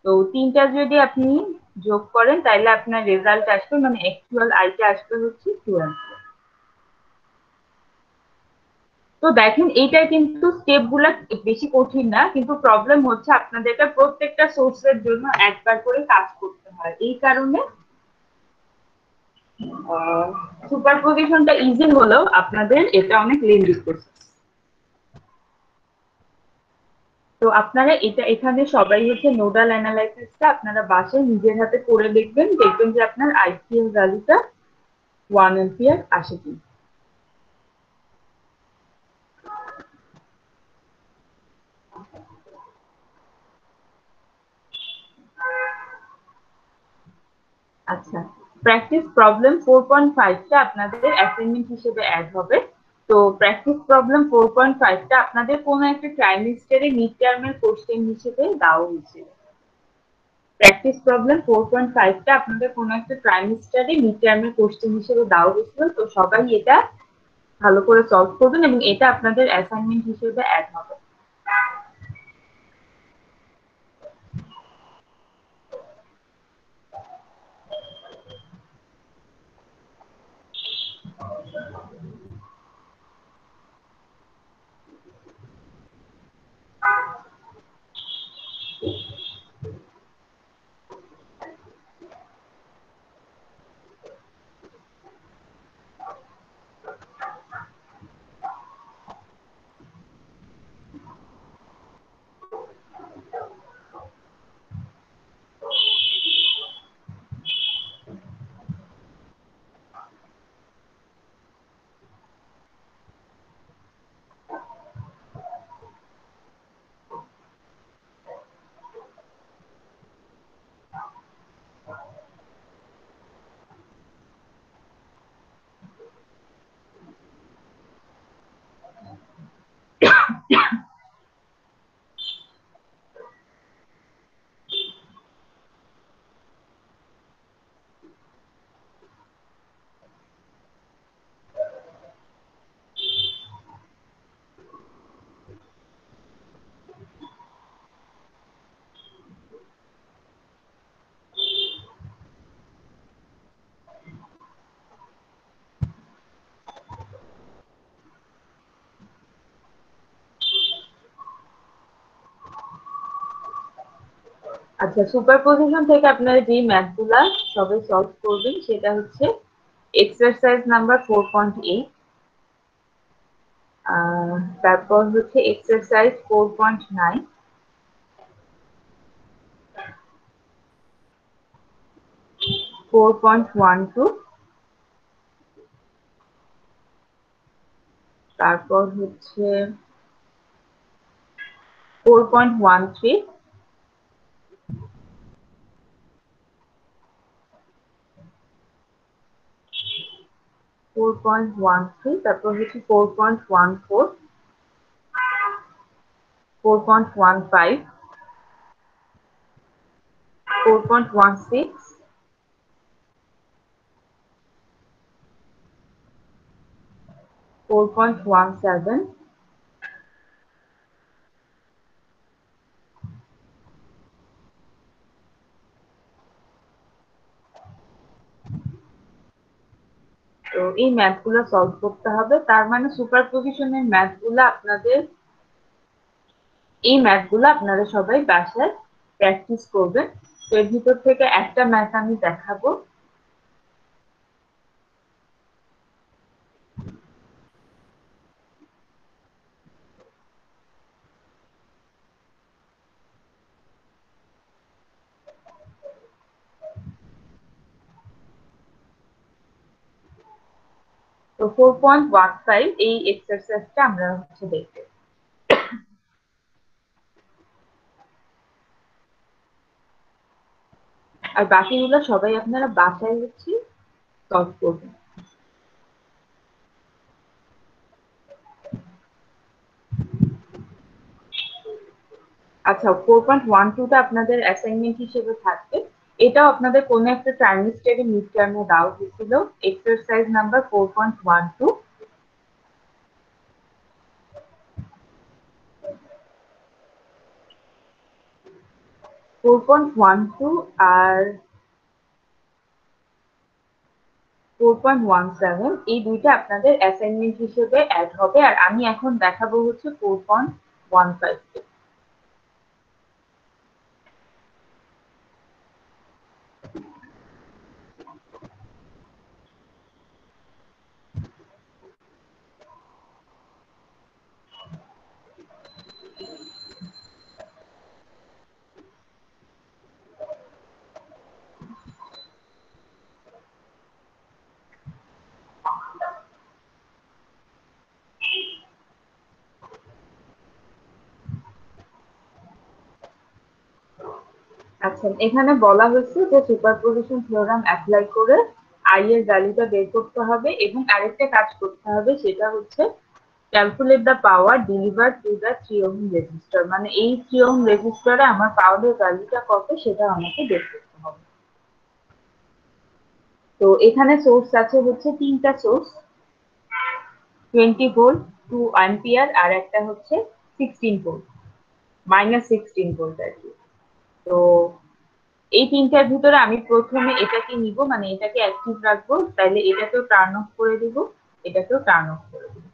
তো তিনটা যদি আপনি যোগ করেন, তাইলে আপনার রেজাল্ট আসবে, মানে অ্যাকচুয়াল আইটা আসবে হচ্ছে 2 অ্যাম্পিয়ার। তো দেখেন, এইটা কিন্তু স্টেপ গুলা বেশি কঠিন না, কিন্তু প্রবলেম হচ্ছে আপনাদেরকে প্রত্যেকটা সোর্সের জন্য একবার করে কাজ করতে হয়, এই কারণে সুপারপজিশনটা ইজি হলেও আপনাদের এটা অনেক লেন্দি প্রসেস। তো আপনারা এটা এখানে সবাই হচ্ছে নোডাল অ্যানালাইসিসটা আপনারা বাসায় নিজের হাতে করে দেখবেন, দেখবেন যে আপনার আইসিএল ভ্যালুটা 1 অ্যাম্পিয়ার আসে কি। আচ্ছা, প্র্যাকটিস প্রবলেম 4.5টা আপনাদের অ্যাসাইনমেন্ট হিসেবে অ্যাড হবে। তো প্র্যাকটিস প্রবলেম 4.5টা আপনাদের কোনো একটা ট্রাইমেস্টারে মিড টার্মের কোশ্চেন হিসেবে দেওয়া হয়েছিল। প্র্যাকটিস প্রবলেম 4.5টা আপনাদের কোনো একটা ট্রাইমেস্টারে মিড টার্মের কোশ্চেন হিসেবে দেওয়া হয়েছিল। তো সবাই এটা ভালো করে সলভ করবেন এবং এটা আপনাদের অ্যাসাইনমেন্ট হিসেবে অ্যাড হবে। আচ্ছা, সুপারপজিশন থেকে আপনারা যে ম্যাথগুলা সবাই সলভ করবেন সেটা হচ্ছে এক্সারসাইজ নাম্বার 4.8, তারপর হচ্ছে এক্সারসাইজ 4.9, 4.12, তারপর হচ্ছে 4.13, 4.13, তারপর হচ্ছে 4.14, 4.15, 4.16, 4.17, তো এই ম্যাথগুলো সলভ করতে হবে। তার মানে সুপারপজিশনের ম্যাথগুলো আপনাদের, এই ম্যাথগুলো আপনারা সবাই বাসায় প্র্যাকটিস করবেন। তো এর ভিতর থেকে একটা ম্যাথ আমি দেখাবো। তো 4.15 এই এক্সারসাইজটা আমরা হচ্ছে দেখবো। আর বাকিগুলো সবাই আপনারা বাসায় হচ্ছে সলভ করবেন। আচ্ছা, 4.12টা আপনাদের অ্যাসাইনমেন্ট হিসেবে থাকবে। এটাও আপনাদের কোনো একটা ট্রাইমেস্টারে মিড টার্মে দেওয়া হয়েছিল। এক্সারসাইজ নাম্বার 4.12, 4.12 আর 4.17 এই দুইটা আপনাদের অ্যাসাইনমেন্ট হিসেবে অ্যাড হবে। আর আমি এখন দেখাবো হচ্ছে 4.15। আচ্ছা, এখানে বলা হয়েছে যে সুপারপজিশন থিওরাম অ্যাপ্লাই করে আই এর ভ্যালুটা বের করতে হবে এবং আরেকটা কাজ করতে হবে, সেটা হচ্ছে calculate the power delivered to the 3 ohm register. মানে এই 3 ওহম রেজিস্টারে আমার পাওয়ারের ভ্যালুটা কত সেটা আমাকে বের করতে হবে। তো এখানে সোর্স আছে হচ্ছে তিনটা সোর্স, 20 ভোল্ট, 2 অ্যাম্পিয়ার আর একটা হচ্ছে 16 ভোল্ট, -16 ভোল্ট আর কি। তো এই তিনটার ভিতরে আমি প্রথমে এটাকে নিব, মানে এটাকে অ্যাক্টিভ রাখবো, তাহলে এটাকেও টার্ন অফ করে দিব, এটাকেও টার্ন অফ করে দিব।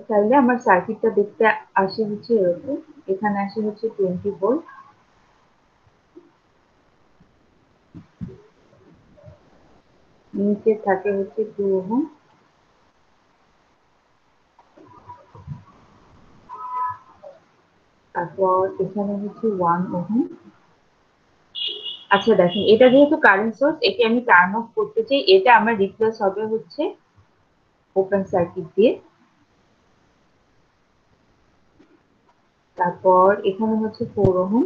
তাহলে আমার সার্কিটটা দেখতে আসে হচ্ছে এরকম। এখানে আসে হচ্ছে 20 ভোল্ট, নিচে থাকে হচ্ছে 2 ওহম, তারপর এখানে হচ্ছে 1 ওহম। আচ্ছা দেখেন, এটা যেহেতু কারেন্ট সোর্স, একে আমি টার্ন অফ করতে চাই, এটা আমার রিপ্লেস হবে হচ্ছে ওপেন সার্কিট দিয়ে। তারপর এখানে হচ্ছে 4 ওহম,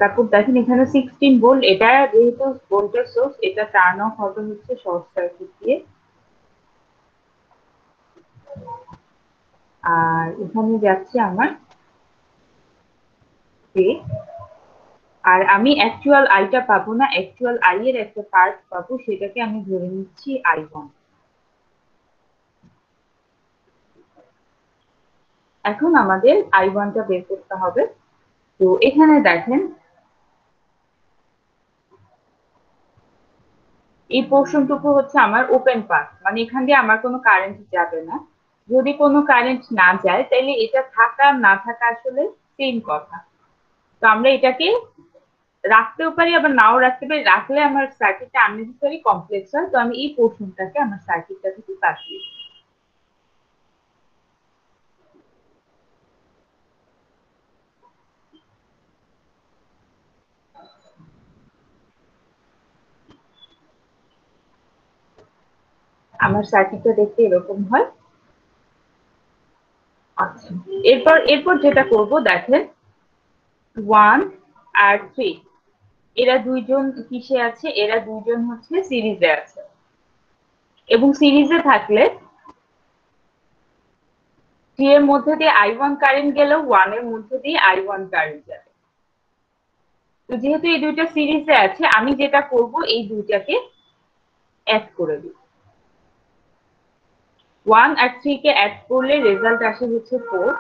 তারপর দেখেন এখানে 16 ভোল্ট, এটা যেহেতু ভোল্টেজ সোর্স, এটা টার্ন অফ হবে হচ্ছে শর্ট সার্কিট দিয়ে। আর এখানে যাচ্ছে আমার কে, আর আমি অ্যাকচুয়াল আইটা পাবো না, অ্যাকচুয়াল আই এর একটা পার্ট পাবো, সেটাকে আমি ধরে নিচ্ছি I1। এখন আমাদের I1টা বের করতে হবে। তো এখানে দেখেন এই পোর্শনটুকু হচ্ছে আমার ওপেন পাথ, মানে এখান দিয়ে আমার কোনো কারেন্ট যাবে না। যদি কোনো কারেন্ট না যায় তাহলে এটা থাকা না থাকা আসলে সেম কথা। তো আমরা এটাকে রাখতেও পারি আবার নাও রাখতে পারি, রাখলে আমার সার্কিটটা আননেসেসারি কমপ্লেক্স হয়, তো আমি এই পোর্শনটাকে আমার সার্কিটটা থেকে বাদ দিই। আমার সার্কিটটা দেখতে এরকম হয়। আচ্ছা, এরপর এরপর যেটা করব দেখেন, 1 আর 3 এরা দুইজন কিসে আছে, এরা দুইজন হচ্ছে সিরিজে আছে, এবং সিরিজে থাকলে 3 এর মধ্যে দিয়ে I1 কারেন্ট গেলেও 1 এর মধ্যে দিয়ে I1 কারেন্ট যাবে। তো যেহেতু এই দুইটা সিরিজে আছে, আমি যেটা করব এই দুইটাকে অ্যাড করে দিব। 1 আর 3 কে অ্যাড করলে রেজাল্ট আসে হচ্ছে 4।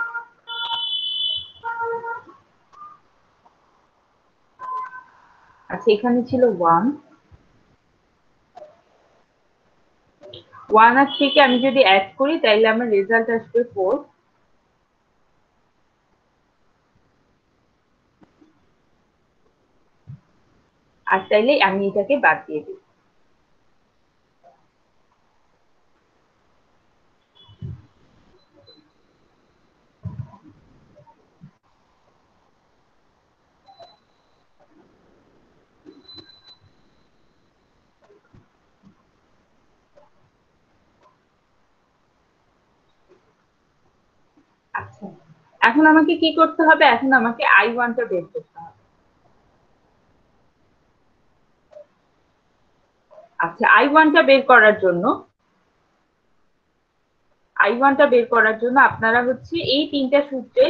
আচ্ছা, এখানে ছিল 1 আর 3 কে আমি যদি অ্যাড করি তাহলে আমার রেজাল্ট আসবে 4। আর তাইলে আমি এটাকে বাদ দিয়ে দিই। আচ্ছা, এখন আমাকে কি করতে হবে, এখন আমাকে I1টা বের করতে হবে। আচ্ছা, আই ওয়ানটা বের করার জন্য আপনারা হচ্ছে এই তিনটা সূত্রে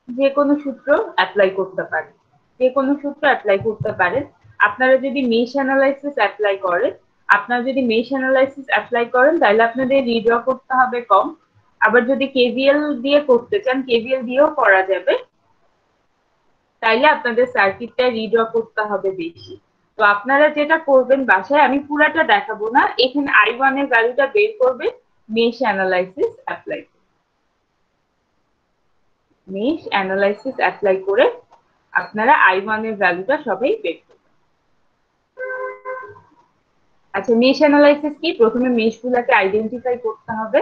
যে কোনো সূত্র অ্যাপ্লাই করতে পারেন, যে কোনো সূত্র অ্যাপ্লাই করতে পারেন। আপনারা যদি মেশ অ্যানালাইসিস অ্যাপ্লাই করেন, তাহলে আপনাদের রিড্র করতে হবে কম। আবার যদি কেভিএল দিয়ে করতে চান, কেভিএল দিয়েও করা যাবে, তাইলে আপনাদের সার্কিটটা রিড্র করতে হবে বেশি। তো আপনারা যেটা করবেন বাসায়, আমি পুরাটা দেখাবো না, এখানে I1 এর ভ্যালুটা বের করবে মেশ অ্যানালাইসিস অ্যাপ্লাই করে আপনারা I1 এর ভ্যালুটা সবাই বের করবেন। আচ্ছা, মেশ অ্যানালাইসিস কি, প্রথমে মেশ গুলাকে আইডেন্টিফাই করতে হবে।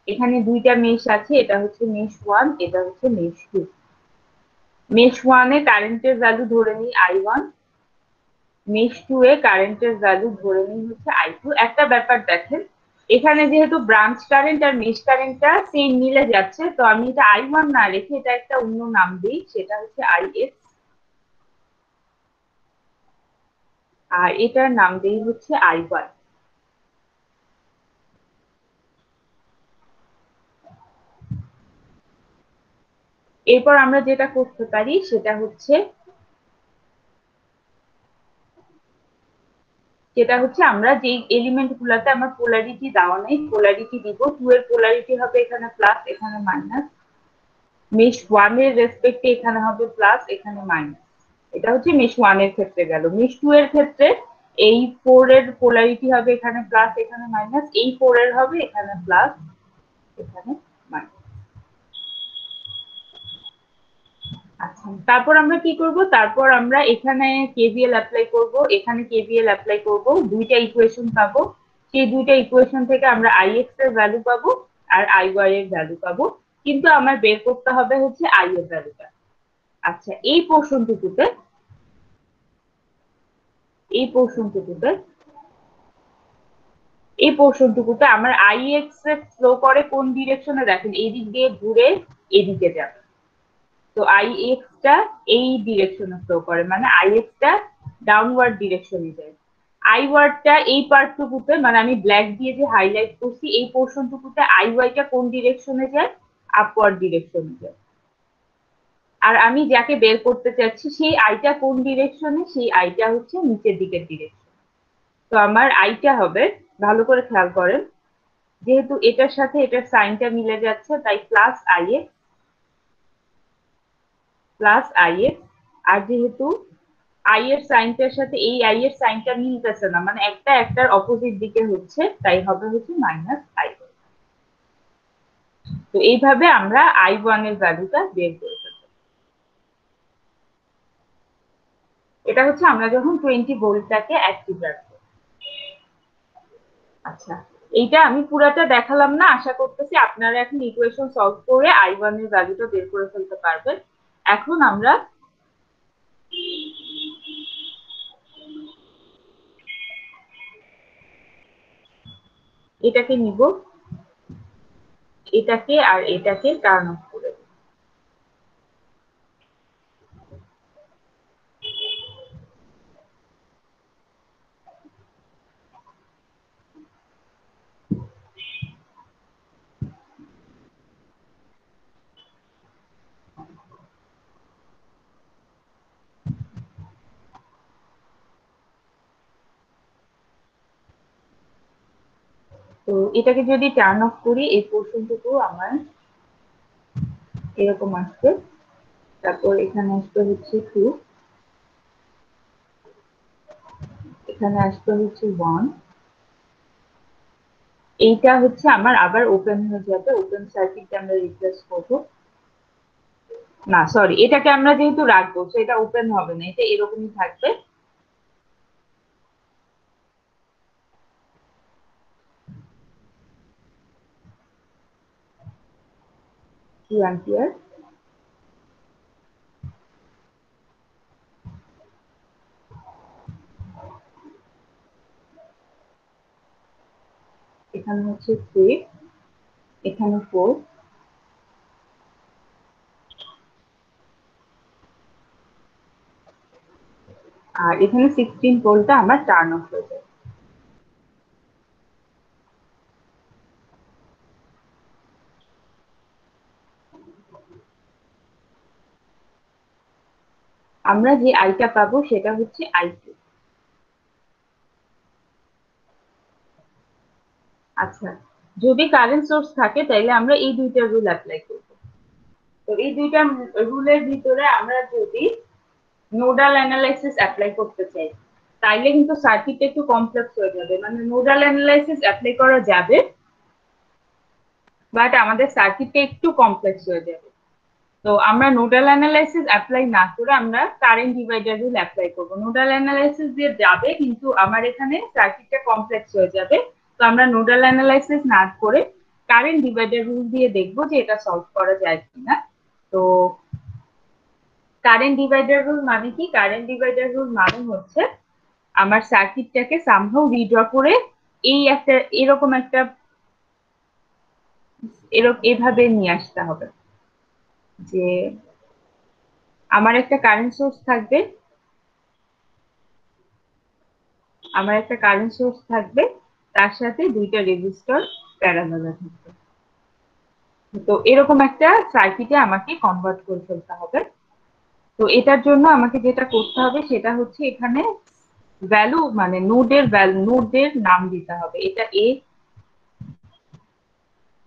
এখানে দুইটা মেশ আছে, এটা হচ্ছে মেশ 1, এটা হচ্ছে মেশ 2। মেশ 1 এ কারেন্টের ভ্যালু ধরে নিই I1, মেশ 2 এ কারেন্টের ভ্যালু ধরে নিই হচ্ছে I2। একটা ব্যাপার দেখেন, এখানে যেহেতু ব্রাঞ্চ কারেন্ট আর মেশ কারেন্টটা সেম মিলে যাচ্ছে, তো আমি এটা I1 না রেখে এটা একটা অন্য নাম দিই, সেটা হচ্ছে IX, আর এটার নাম দিই হচ্ছে I1। এরপর আমরা যেটা করতে পারি সেটা হচ্ছে আমরা যে এলিমেন্ট গুলাতে আমার পোলারিটি দেওয়া নেই, পোলারিটি দিব। 2 এর পোলারিটি হবে এখানে প্লাস, এখানে মাইনাস। মেশ 1 এর রেসপেক্টে এখানে হবে প্লাস, এখানে মাইনাস। এটা হচ্ছে মেশ 1 এর ক্ষেত্রে গেল। মেশ 2 এর ক্ষেত্রে এই 4 এর পোলারিটি হবে এখানে প্লাস, এখানে মাইনাস। এই 4 এর হবে এখানে প্লাস, এখানে মাইনাস। আচ্ছা, তারপর আমরা কি করব, তারপর আমরা এখানে কেভিএল অ্যাপ্লাই করব, এখানে কেভিএল অ্যাপ্লাই করব, দুইটা ইকুয়েশন পাবো। সেই দুইটা ইকুয়েশন থেকে আমরা আইএক্স এর ভ্যালু পাবো আর আইওয়াই এর ভ্যালু পাবো, কিন্তু আমার বের করতে হবে হচ্ছে আই এর ভ্যালুটা। আচ্ছা, এই পোর্শনটুকুতে আমার আইএক্স এর ফ্লো করে কোন ডিরেকশনে, দেখেন এদিক দিয়ে ঘুরে এদিকে যাবে। তো আইএক্স টা এই ডিরেকশনে ফ্লো করে, মানে আইএক্স টা ডাউনওয়ার্ড ডিরেকশনে যায়। আইওয়ার্ডটা এই পার্টটুকুতে, মানে আমি ব্ল্যাক দিয়ে যে হাইলাইট করছি এই পোর্শনটুকুতে আইওয়াইটা কোন ডিরেকশনে যায়, আপওয়ার্ড ডিরেকশনে যায়। আর আমি যাকে বের করতে চাচ্ছি সেই আইটা কোন ডিরেকশনে, সেই আইটা হচ্ছে নিচের দিকের ডিরেকশন। তো আমার আইটা হবে, ভালো করে খেয়াল করেন, যেহেতু এটার সাথে এটার সাইনটা মিলে যাচ্ছে তাই প্লাস আইএক্স। আর যেহেতু আই এর সাইনটার সাথে এই আই এর সাইনটা মিলতেছে না, মানে একটা একটার অপোজিট দিকে হচ্ছে, তাই হবে হচ্ছে মাইনাস আই। তো এইভাবে আমরা I1 এর ভ্যালুটা বের করে ফেলবো। এটা হচ্ছে আমরা যখন 20 ভোল্টটাকে অ্যাক্টিভ রাখবো। আচ্ছা, এইটা আমি পুরাটা দেখালাম না, আশা করতেছি আপনারা এখন ইকুয়েশন সলভ করে I1 এর ভ্যালুটা বের করে ফেলতে পারবেন। এখন আমরা এটাকে নিব, এটাকে আর এটাকে টার্ন অফ করে দেব। তো এটাকে যদি টার্ন অফ করি এই পোর্শনটুকু আমার এরকম আসবে, তারপর এখানে আসবে হচ্ছে 2, এখানে আসবে হচ্ছে 1, এইটা হচ্ছে আমার আবার ওপেন হয়ে যাবে, ওপেন সার্কিটটা আমরা রিপ্লেস করবো। না সরি, এটাকে আমরা যেহেতু রাখবো সেটা ওপেন হবে না, এটা এরকমই থাকবে। 2 অ্যাম্পিয়ার, এখানে হচ্ছে 3, এখানে 4, আর এখানে 16 ভোল্টটা আমার টার্ন অফ হয়ে যাবে। আমরা যে আইটা পাবো সেটা হচ্ছে I2। আচ্ছা, যদি কারেন্ট সোর্স থাকে তাহলে আমরা এই দুইটা রুল অ্যাপ্লাই করবো। তো এই দুইটা রুলের ভিতরে আমরা যদি নোডাল অ্যানালাইসিস অ্যাপ্লাই করতে চাই তাইলে কিন্তু সার্কিটটা একটু কমপ্লেক্স হয়ে যাবে, মানে নোডাল অ্যানালাইসিস অ্যাপ্লাই করা যাবে বাট আমাদের সার্কিটটা একটু কমপ্লেক্স হয়ে যাবে। তো আমরা নোডাল অ্যানালাইসিস অ্যাপ্লাই না করে আমরা কারেন্ট ডিভাইডার রুল অ্যাপ্লাই করব। নোডাল অ্যানালাইসিস দিয়ে যাবে কিন্তু আমার এখানে সার্কিটটা কমপ্লেক্স হয়ে যাবে। তো আমরা নোডাল অ্যানালাইসিস না করে কারেন্ট ডিভাইডার রুল দিয়ে দেখবো যে এটা সলভ করা যায় কিনা। তো কারেন্ট ডিভাইডার রুল মানে কি? কারেন্ট ডিভাইডার রুল মানে হচ্ছে আমার সার্কিটটাকে সামহাউ রিড্র করে এই একটা এরকম একটা এভাবে নিয়ে আসতে হবে যে আমার একটা কারেন্ট সোর্স থাকবে, আমার একটা কারেন্ট সোর্স থাকবে, তার সাথে দুইটা রেজিস্টর প্যারালালে থাকবে। তো এরকম একটা সার্কিটে আমাকে কনভার্ট করে ফেলতে হবে। তো এটার জন্য আমাকে যেটা করতে হবে সেটা হচ্ছে এখানে ভ্যালু মানে নোডের নাম দিতে হবে। এটা এ,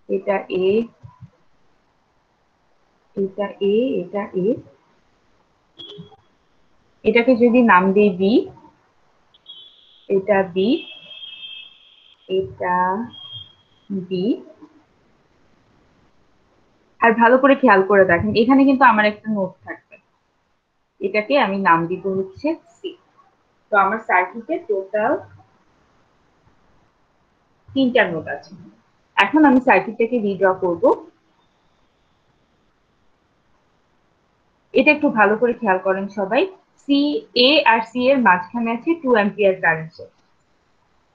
এটা এ, এটা এ, এটা এ, এটাকে যদি নাম দিই বি, এটা বি, এটা বি। আর ভালো করে খেয়াল করে দেখেন এখানে কিন্তু আমার একটা নোড থাকবে, এটাকে আমি নাম দিব হচ্ছে সি। তো আমার সার্কিটে টোটাল 3টা নোড আছে। এখন আমি সার্কিটটাকে রিড্র করব। এটা একটু ভালো করে খেয়াল করেন সবাই, সি, এ আর সি এর মাঝখানে আছে 2 অ্যাম্পিয়ার কারেন্ট সোর্স।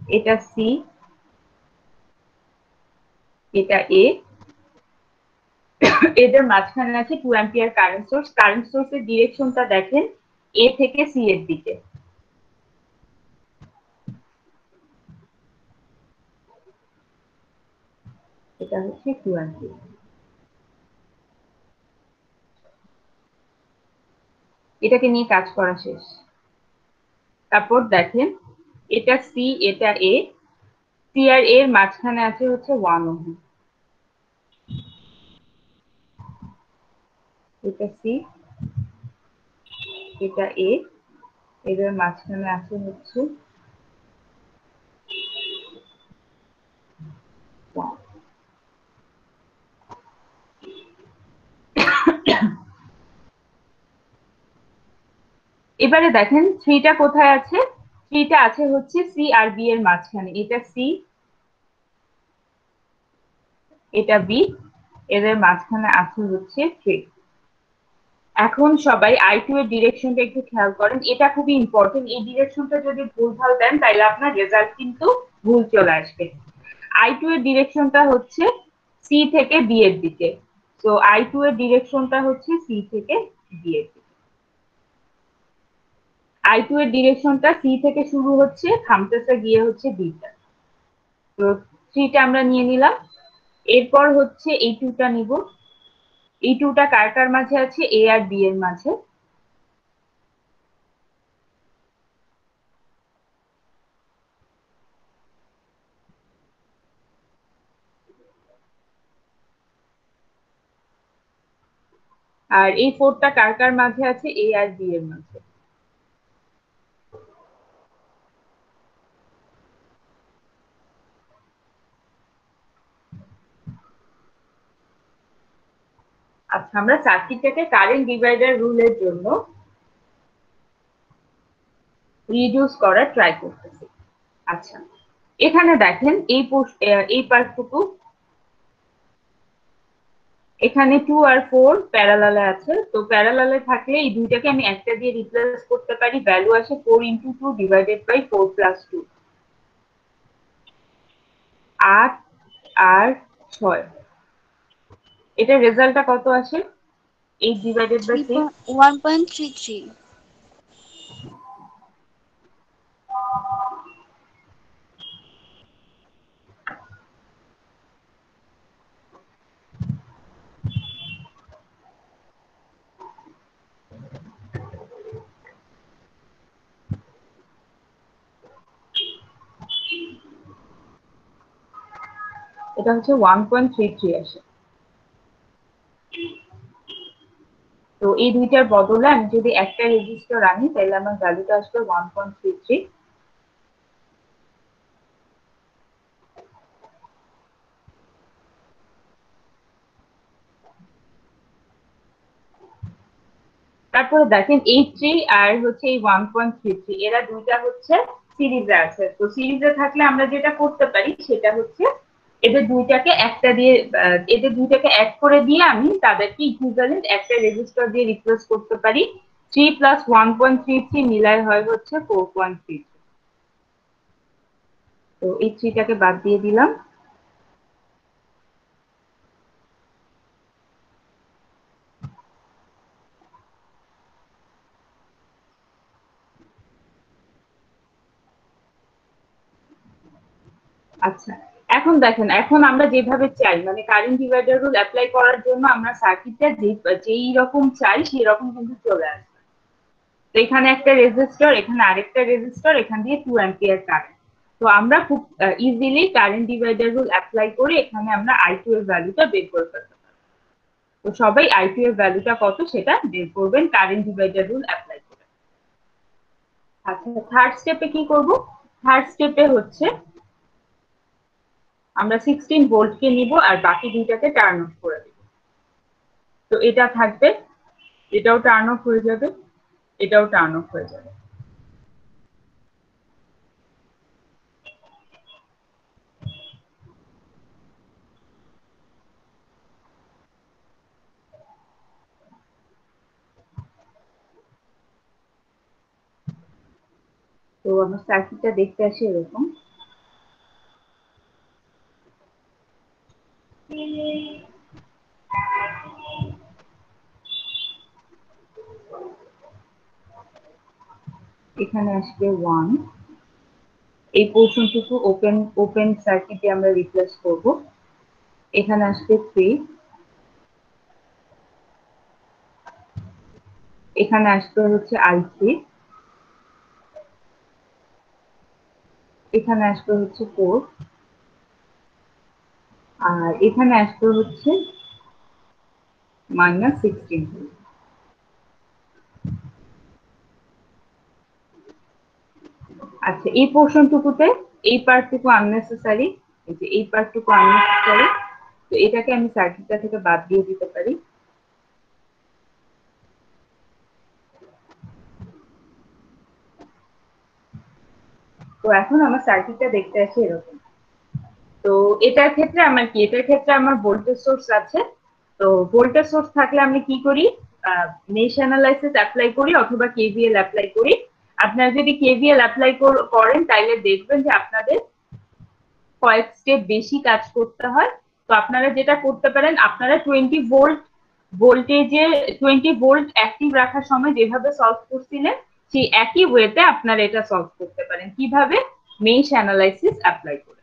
এটা সি, এটা এ, এদের মাঝখানে আছে 2 অ্যাম্পিয়ার কারেন্ট সোর্স। কারেন্ট সোর্সের ডিরেকশনটা দেখেন এ থেকে সি এর দিকে। এটা হচ্ছে 2 অ্যাম্পিয়ার। এটাকে নিয়ে কাজ করা শেষ। তারপর দেখেন এটা সি, এটা এ, সি আর এর মাঝখানে আছে হচ্ছে 1 ওহম। এটা সি, এটা এ, এদের মাঝখানে আছে হচ্ছে 1। এবারে দেখেন থ্রিটা কোথায় আছে, থ্রিটা আছে হচ্ছে সি আর বি এর মাঝখানে, এটা সি এটা বি, এদের মাঝখানে আছে হচ্ছে থ্রি। এখন সবাই I2 এর ডিরেকশনটা একটু খেয়াল করেন, এটা খুবই ইম্পর্টেন্ট, এই ডিরেকশনটা যদি ভুলভাল দেন তাহলে আপনার রেজাল্ট কিন্তু ভুল চলে আসবে। I2 এর ডিরেকশনটা হচ্ছে সি থেকে বি এর দিকে, তো I2 এর ডিরেকশনটা হচ্ছে সি থেকে বি এর দিকে। I2 এর ডিরেকশনটা সি থেকে শুরু হচ্ছে, থামতেছে গিয়ে হচ্ছে বিটা। তো থ্রিটা আমরা নিয়ে নিলাম, এরপর হচ্ছে এই টুটা নিব, এই টুটা কার কার মাঝে আছে, এ আর বি এর মাঝে। আর এই ফোরটা কার কার মাঝে আছে, এ আর বি এর মাঝে। আচ্ছা, আমরা সার্কিটটাকে কারেন্ট ডিভাইডার রুলের জন্য রিডিউস করার ট্রাই করতেছি। আচ্ছা, এখানে দেখেন এই পার্টটুকু, এখানে 2 আর 4 প্যারালালে আছে, তো প্যারালালে থাকলে এই দুইটাকে আমি একটা দিয়ে রিপ্লেস করতে পারি, ভ্যালু আসে 4 × 2 ডিভাইডেড বাই 4 + 2, 8 আর 6। এটার রেজাল্টটা কত আসে, 8 ডিভাইডেড বাই 6। 1.33। এটা হচ্ছে 1.33 আসে। তো এই দুইটার বদলে আমি যদি একটা রেজিস্টার আনি তাহলে আমার ভ্যালুটা আসবে 1.33। তারপরে দেখেন এই থ্রি আর হচ্ছে এই 1.33, এরা দুইটা হচ্ছে সিরিজে আছে, তো সিরিজে থাকলে আমরা যেটা করতে পারি সেটা হচ্ছে এদের দুইটাকে একটা দিয়ে এদের দুইটাকে এক করে দিয়ে আমি তাদেরকে ইকুইভ্যালেন্ট একটা রেজিস্টার দিয়ে রিপ্লেস করতে পারি। 3 + 1.33 মিলাই হয় হচ্ছে 4.33। তো এই থ্রিটাকে বাদ দিয়ে দিলাম। আচ্ছা, এখন দেখেন, এখন আমরা যেভাবে চাই মানে কারেন্ট ডিভাইডার রুল অ্যাপ্লাই করার জন্য আমরা সার্কিটটা যেই রকম চাই সেই রকম কিন্তু চলে আসবে। তো এখানে একটা রেজিস্টর, এখানে আরেকটা রেজিস্টর, এখান দিয়ে 2 অ্যাম্পিয়ার কারেন্ট। তো আমরা খুব easily current divider rule apply করে এখানে আমরা I2 এর ভ্যালুটা বের করে ফেলতে পারি। তো সবাই I2 এর ভ্যালুটা কত সেটা বের করবেন কারেন্ট ডিভাইডার রুল অ্যাপ্লাই করে। আচ্ছা, থার্ড স্টেপে কি করব, থার্ড স্টেপে হচ্ছে আমরা 16 ভোল্টকে নিব আর বাকি দুইটাকে টার্ন অফ করে দেব। তো এটা থাকবে, এটাও টার্ন অফ হয়ে যাবে, এটাও টার্ন অফ হয়ে যাবে। তো আমার সার্কিটটা দেখতে আসে এরকম। এখানে আসবে 1, এই পোর্শনটুকু ওপেন ওপেন সার্কিটে আমরা রিপ্লেস করব। এখানে আসবে 3, এখানে আসবে হচ্ছে I3, এখানে আসবে হচ্ছে 4, আর এখানে আসবে হচ্ছে -16। আচ্ছা, এই পোর্শনটুকুতে এই পার্টটুকু আননেসেসারি, এই যে এই পার্টটুকু আননেসেসারি, তো এটাকে আমি সার্কিটটা থেকে বাদ দিয়ে দিতে পারি। তো এখন আমার সার্কিটটা দেখতে আসে এরকম। তো এটার ক্ষেত্রে আমার কি, এটার ক্ষেত্রে আমার ভোল্টেজ সোর্স আছে। তো ভোল্টেজ সোর্স থাকলে আমি কি করি, মেশ অ্যানালাইসিস অ্যাপ্লাই করি অথবা কেভিএল অ্যাপ্লাই করি। আপনারা যদি কেভিএল অ্যাপ্লাই করেন তাইলে দেখবেন যে আপনাদের কয়েক স্টেপ বেশি কাজ করতে হয়। তো আপনারা যেটা করতে পারেন, আপনারা 20 ভোল্ট অ্যাক্টিভ রাখার সময় যেভাবে সলভ করছিলেন সেই একই ওয়েতে আপনারা এটা সলভ করতে পারেন। কিভাবে? মেশ অ্যানালাইসিস অ্যাপ্লাই করে।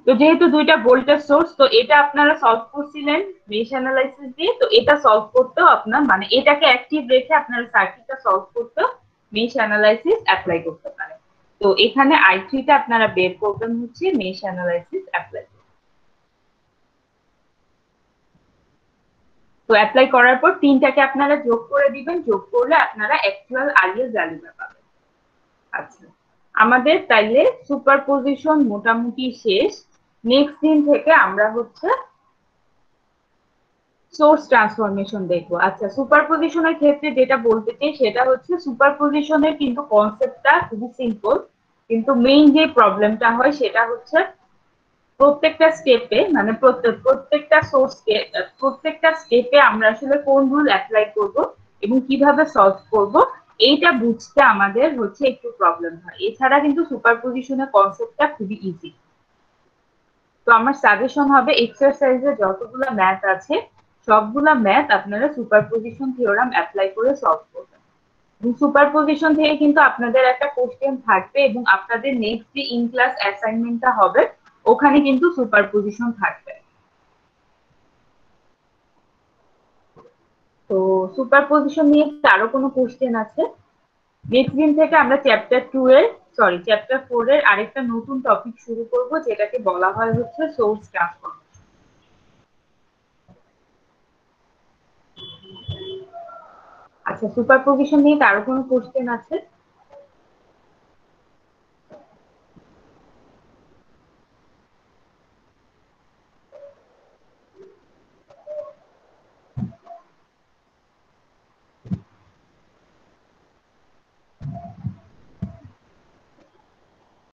তো যেহেতু দুইটা ভোল্টেজ সোর্স, তো এটা আপনারা সলভ করছিলেন মেশ অ্যানালাইসিস দিয়ে, তো এটা সলভ করতেও আপনার মানে এটাকে অ্যাক্টিভ রেখে আপনারা সার্কিটটা সলভ করতেও মেশ অ্যানালাইসিস অ্যাপ্লাই করতে পারেন। তো এখানে I3 টা আপনারা বের করবেন হচ্ছে মেশ অ্যানালাইসিস অ্যাপ্লাই। তো অ্যাপ্লাই করার পর তিনটাকে আপনারা যোগ করে দিবেন, যোগ করলে আপনারা অ্যাকচুয়াল আইএল ভ্যালুটা পাবেন। আচ্ছা, আমাদের তাইলে সুপারপজিশন মোটামুটি শেষ। নেক্সট দিন থেকে আমরা হচ্ছে সোর্স ট্রান্সফরমেশন দেখবো। আচ্ছা, সুপারপজিশনের ক্ষেত্রে যেটা বলতে চাই সেটা হচ্ছে সুপারপজিশনের কিন্তু কনসেপ্টটা খুবই সিম্পল, কিন্তু মেইন যে প্রবলেমটা হয় সেটা হচ্ছে প্রত্যেকটা স্টেপে মানে প্রত্যেকটা সোর্সকে প্রত্যেকটা স্টেপে আমরা আসলে কোন রুল অ্যাপ্লাই করব এবং কিভাবে সলভ করব এইটা বুঝতে আমাদের হচ্ছে একটু প্রবলেম হয়। এছাড়া কিন্তু সুপারপজিশনের কনসেপ্টটা খুবই ইজি। তো আমার সাজেশন হবে এক্সারসাইজে যতগুলো ম্যাথ আছে সবগুলা ম্যাথ আপনারা সুপারপজিশন থিওরাম অ্যাপ্লাই করে সলভ করবেন। সুপারপজিশন থেকে কিন্তু আপনাদের একটা কোশ্চেন থাকবে এবং আপনাদের নেক্সট যে ইন ক্লাস অ্যাসাইনমেন্টটা হবে ওখানে কিন্তু সুপারপজিশন থাকবে। তো সুপারপজিশন নিয়ে আরো কোনো কোশ্চেন আছে? নেক্সট দিন থেকে আমরা চ্যাপ্টার 4 এর আরেকটা নতুন টপিক শুরু করব, যেটাকে বলা হয় হচ্ছে সোর্স ট্রান্সফরমেশন। আচ্ছা, সুপারপজিশন নিয়ে আরো কোনো কোশ্চেন আছে?